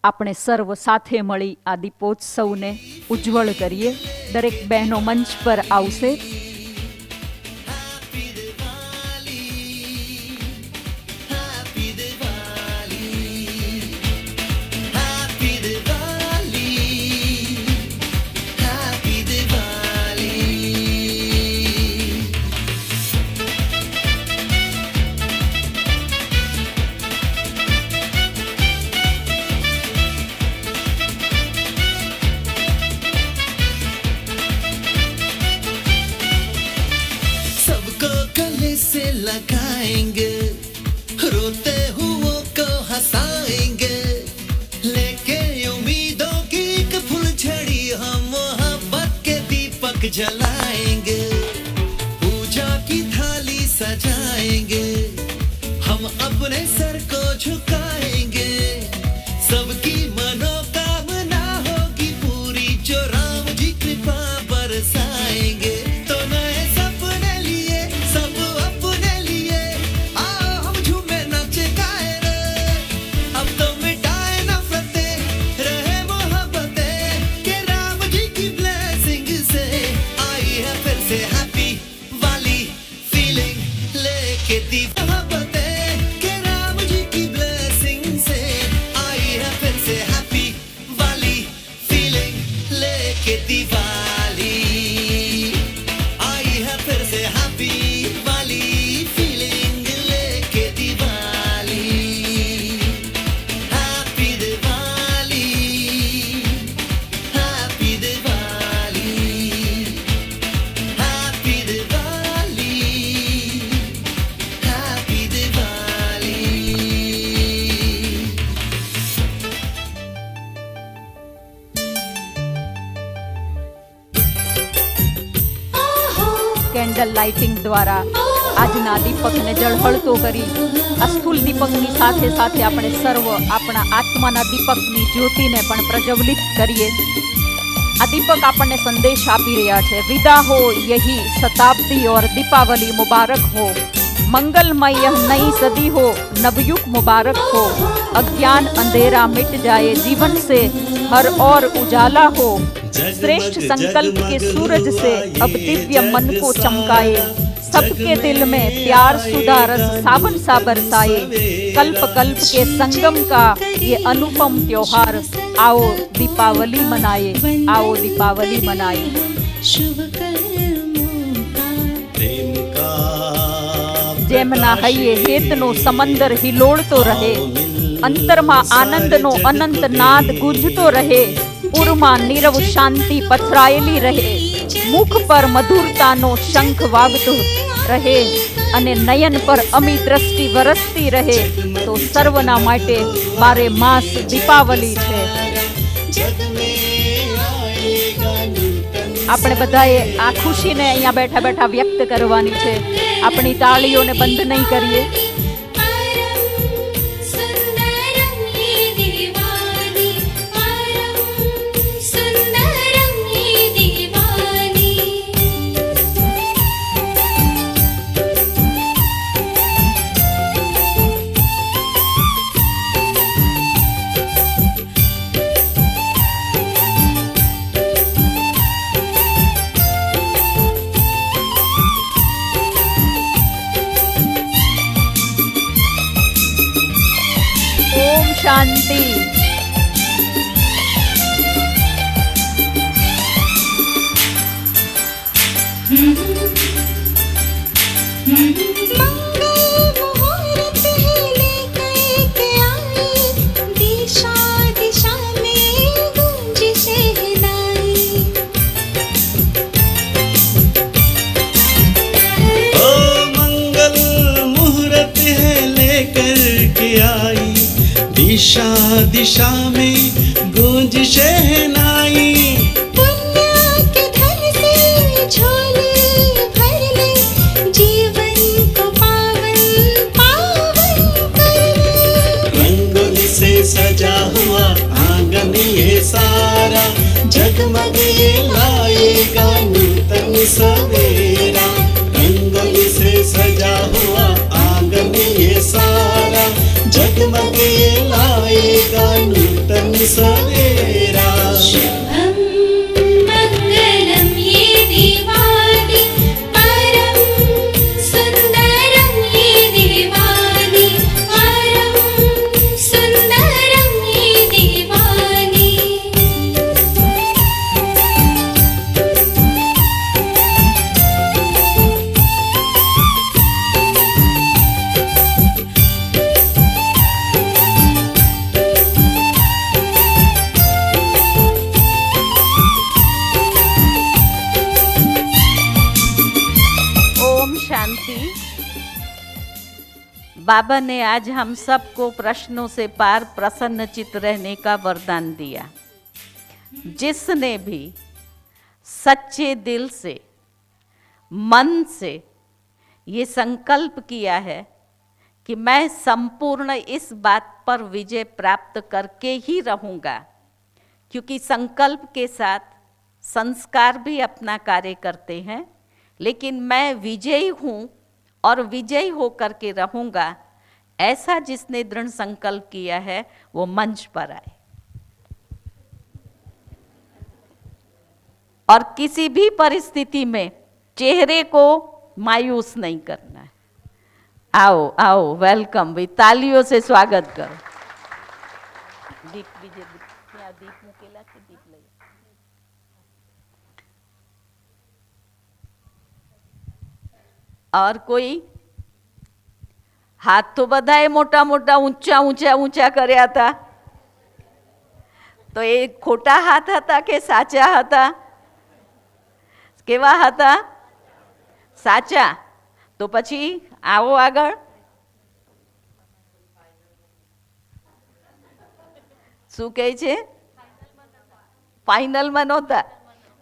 આપણે સર્વ સાથે મળી આ દીપોત્સવને ઉજ્જવળ કરીએ. દરેક બહેનો મંચ પર આવશે. लगाएंगे, रोते हुओं को हंसाएंगे, लेके उम्मीदों की एक फुलझड़ी हम मोहब्बत के दीपक जलाएंगे. पूजा की थाली सजाएंगे, हम अपने सर को झुकाएंगे. सबकी मनोकामना होगी पूरी जो राम जी कृपा बरसाएंगे. तो नए सपने लिए सब अपने लिए, आओ हम झूमे नाचे गाए रे. अब तो मिटाए नफरतें, रहे मोहब्बतें, के राम जी की ब्लेसिंग से आई है फिर से हैप्पी वाली फीलिंग. लेके दी मोहब्बतें, के राम जी की ब्लेसिंग से आई है फिर से हैप्पी वाली फीलिंग. लेके दिवाली आई है फिर से हैप्पी वाली फीलिंग. लेके Diwali, happy Diwali, happy Diwali, happy Diwali, happy Diwali. Candle lighting દ્વારા આજના દીપકને ઝળહળતો કરી આ સ્થૂલ દીપકની સાથે સાથે આપણે સર્વ આપણા આત્માના દીપકની જ્યોતિને પણ પ્રજ્વલિત કરીએ. આ દીપક આપણને સંદેશ આપી રહ્યા છે. વિદા હો યહી શતાબ્દી और दीपावली मुबारक हो. मंगलमय यह नई सदी हो, नवयुग मुबारक हो. अज्ञान अंधेरा मिट जाए जीवन से, हर और उजाला हो. श्रेष्ठ संकल्प के सूरज से अब दिव्य मन को चमकाए. सबके दिल में प्यार सुधा रस सावन सा बरसाए. कल्प कल्प के संगम का ये अनुपम त्योहार, आओ दीपावली मनाए, आओ दीपावली मनाए. शुभ कर्मों का જેમના હૈયે હેતનો સમંદર હિલોળતો રહે, અંતરમાં આનંદનો અનંત નાદ ગુંજતો રહે. પૂરમાં નીરવ શાંતિ પથરાયેલી રહે, મુખ પર મધુરતાનો શંખ વાગતો રહે અને નયન પર અમી દ્રષ્ટિ વરસતી રહે. તો સર્વના માટે બારે માસ દીપાવલી છે. આપણે બધાએ આ ખુશીને અહીંયા બેઠા બેઠા વ્યક્ત કરવાની છે. આપણી તાળીઓને બંધ નહીં કરીએ. सुंदरम ये दीवानी, परम सुंदरम ये दीवानी. ઓમ શાંતિ. मंगल मुहूर्त है लेकर के आई, दिशा दिशा में गूंज शहनाई। पुण्य के धन से झोली भर ले, जीवन को पावन पावन कर ले। रंगोली से सजा हुआ आंगन ये सारा, जगमग ये लाएगा नूतन सवेरा। रंगोली से सजा हुआ आंगन ये सारा, जगमग ये लाएगा नूतन सवेरा। शुभं मंगलम ये दिवाली, परम सुंदरम ये दिवाली, परम सुंदरम ये दिवाली। ओम शांति। बाबा ने आज हम सबको प्रश्नों से पार प्रसन्नचित्त रहने का वरदान दिया। जिसने भी सच्चे दिल से, मन से ये संकल्प किया है कि मैं संपूर्ण इस बात पर विजय प्राप्त करके ही रहूँगा, क्योंकि संकल्प के साथ संस्कार भी अपना कार्य करते हैं, लेकिन मैं विजयी हूँ और विजयी होकर के रहूँगा, ऐसा जिसने दृढ़ संकल्प किया है वो मंच पर आए और किसी भी परिस्थिति में चेहरे को मायूस नहीं करना है। आओ आओ, वेलकम भी, तालियों से स्वागत करो। दीप विजय दीप मुकेला के दीप ले। और कोई हाथ तो बधाए मोटा मोटा ऊंचा ऊंचा ऊंचा કર્યા હતા, તો એ ખોટા હાથ હતા કે સાચા હતા? કેવા હતા? સાચા. તો પછી આવો આગળ. શું કહે છે? ફાઇનલમાં નહોતા,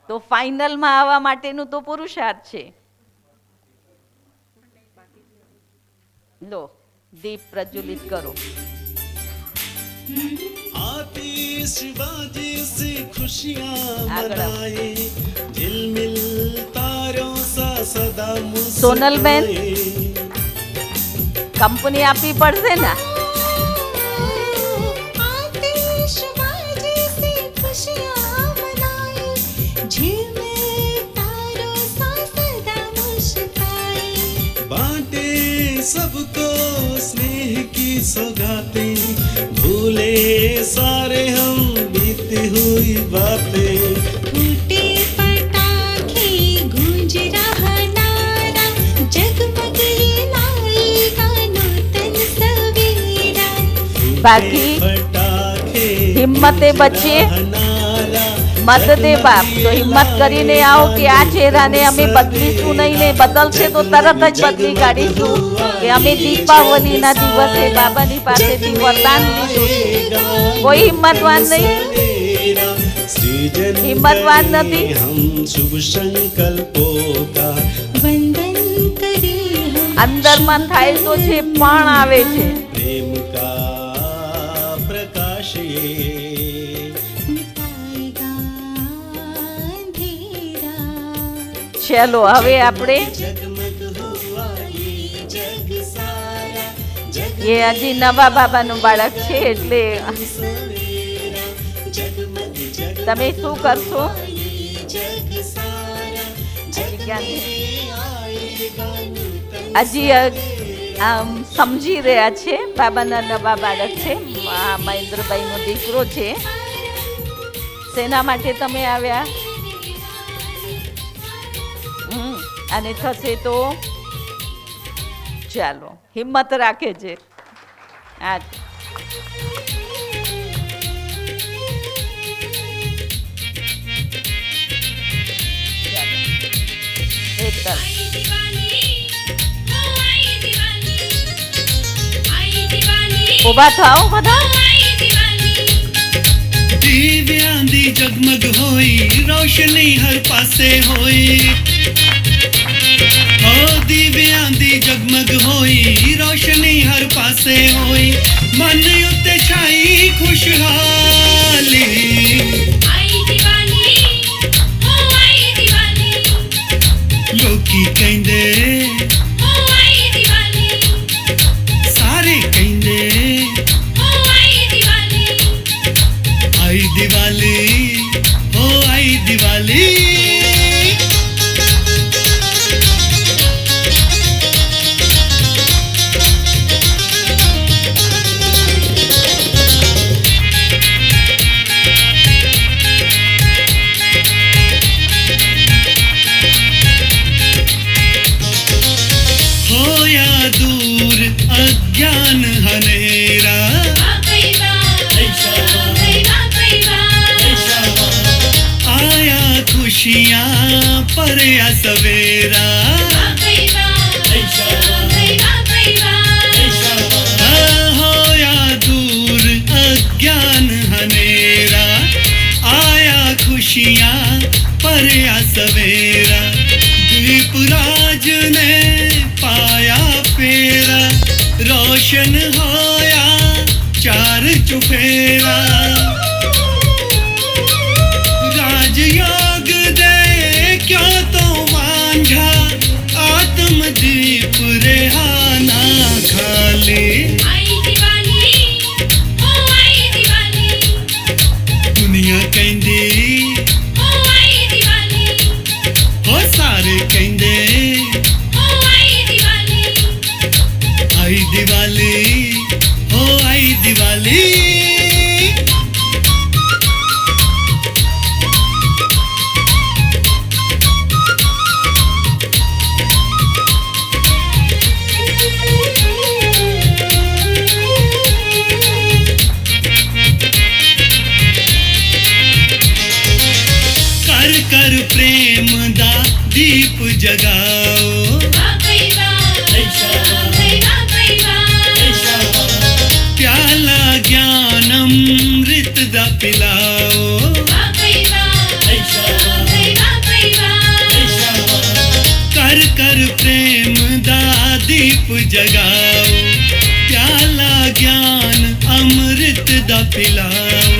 તો ફાઇનલમાં આવવા માટેનું તો પુરુષાર્થ છે. लो दीप प्रज्वलित करो। आतिशबाजी से खुशियां मनाए, झिलमिल तारों सा सदा मुस्कुराए। सोनल बेन, कंपनी आपी पड़से ना। आतिशबाजी से खुशियां मनाए, झिलमिल तारों सा सदा मुस्कुराए। बांटे सबको स्नेह की सौगातें, भूले सारे हम बीती हुई बातें। फूटे पटाखे गूंज रहा नारा, जगमग ये लाएगा नूतन सवेरा। बाकी पटाखे हिम्मते बच्चे मत दे बाप, तो हिम्मत કરીને આવો કે આ ચહેરાને અમે બદલીશું નહીં, ને બદલશે તો તરત જ બદલી કાઢીશું કે અમે દીપાવલીના દિવસે બાબાની પાસેથી વરદાન લીધું છે. કોઈ હિંમતવાન નહીં? हिम्मतवान नदी। हम शुभ संकल्पों का वंदन करे हम, અંદર માં થાય તો છે પણ આવે છે. प्रेम का प्रकाश ये मिटाएगा अंधेरा। ચલો હવે આપણે जगमग हुआ ये जग सारा, એ હજી નવા બાબાનું બાળક છે એટલે सवेरा। जगमग जग તમે શું કરશો? जग सारा, आएगा नूतन હજી આમ સમજી રહ્યા છે. બાબાના નવા બાળક છે, મહેન્દ્રભાઈનો દીકરો છે. શેના માટે તમે આવ્યા? અને થશે તો ચાલો, હિંમત રાખે છે. હા, એકદમ ઊભા થાઓ બધા. दीव्यां दी जगमग होई रोशनी हर पासे होई ओ दीव्यां दी जगमग होई रोशनी हर पासे होई मन उत्ते छाई खुशहाली आई दिवाली ओ आई दिवाली लोकी कहंदे ओ आई दिवाली सारे कहंदे ओ आई दिवाली आई दिवाली ओ आई दिवाली होया दूर अज्ञान हनेरा वाकई बात आया खुशियाँ परया सवेरा होया दूर अज्ञान हनेरा आया खुशियाँ परया सवेरा दीपराज ने पाया फेरा रोशन होया चार चुफेरा राजयोग दे क्यों तो मांझा आत्म दीप रेहाना खाली दुनिया कहंदी हो सारे कहंदे आई दिवाली हो आई दिवाली कर कर प्रेम दा दीप जगाओ प्याला ज्ञान अमृत दा पिलाओ कर कर प्रेम दा दीप जगाओ प्याला ज्ञान अमृत दा पिलाओ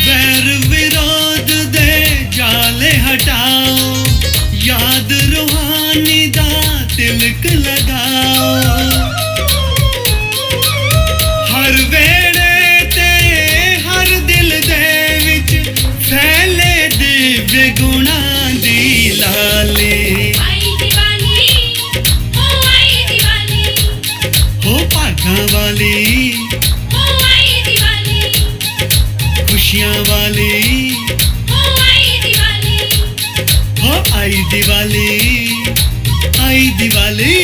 वैर विरोध दे जाले हटाओ याद रूहानी दा तिलक लगाओ हर वेड़े ते हर दिल दे विच फैले दिव्य गुणां दी लाली हो भागां वाली खुशियां वाली हो आई दिवाली आई दिवाली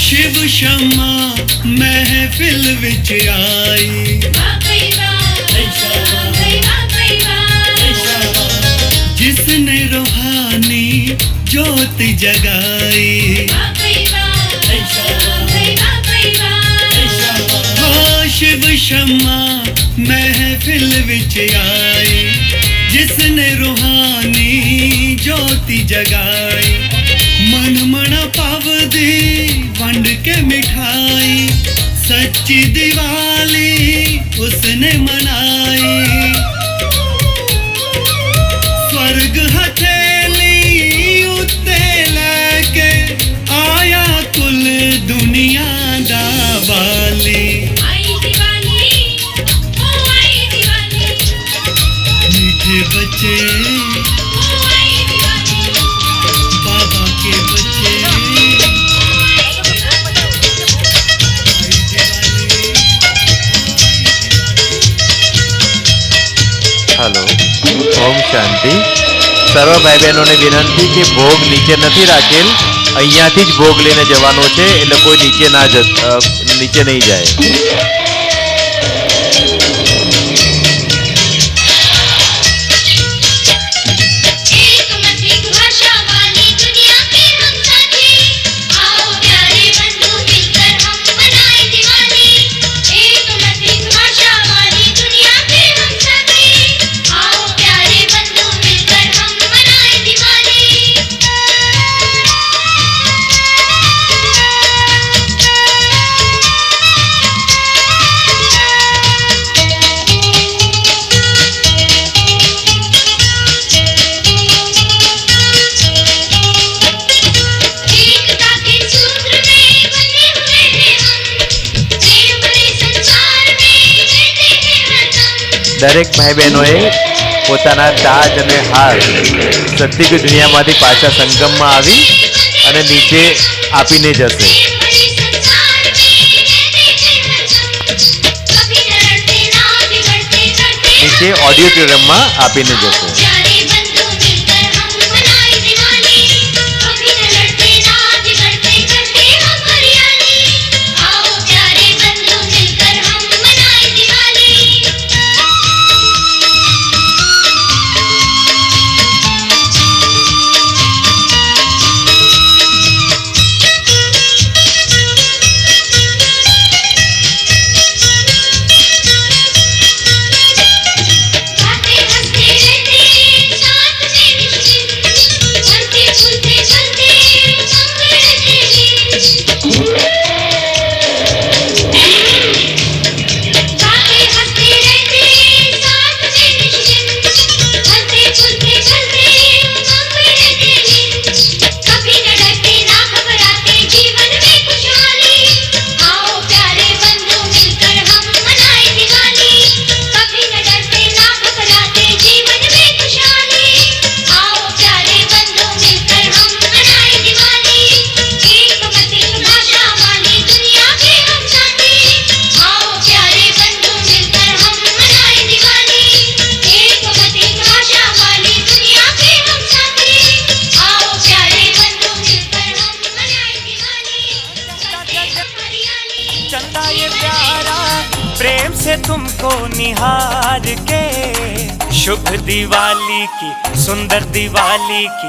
शिव शमा महफिल विच आई जिसने रूहानी जोत जगाई हो शिव शमा महफिल विच आई जिसने रूहानी जोत जगाई मन मना पावदी वंड के मिठाई सच्ची दिवाली उसने मनाई स्वर्ग हथेली उत्ते लेके आया कुल दुनिया दा वाली मीठे बच्चे बाबा के बच्चे हेलो ओम शांति सर्व भाई बहनों ने विनंती कि भोग नीचे नहीं राखेल અહીંયાથી જ ભોગ લઈને જવાનો છે એટલે કોઈ નીચે નહીં જાય। દરેક ભાઈ બહેનોએ પોતાના તાજ અને હાર સત્યની દુનિયામાંથી પાછા સંગમમાં આવી અને નીચે આપીને જશે. નીચે ઓડિટોરિયમમાં આપીને જશે. चंदा ये प्यारा प्रेम से तुमको निहार के शुभ दिवाली की सुंदर दिवाली की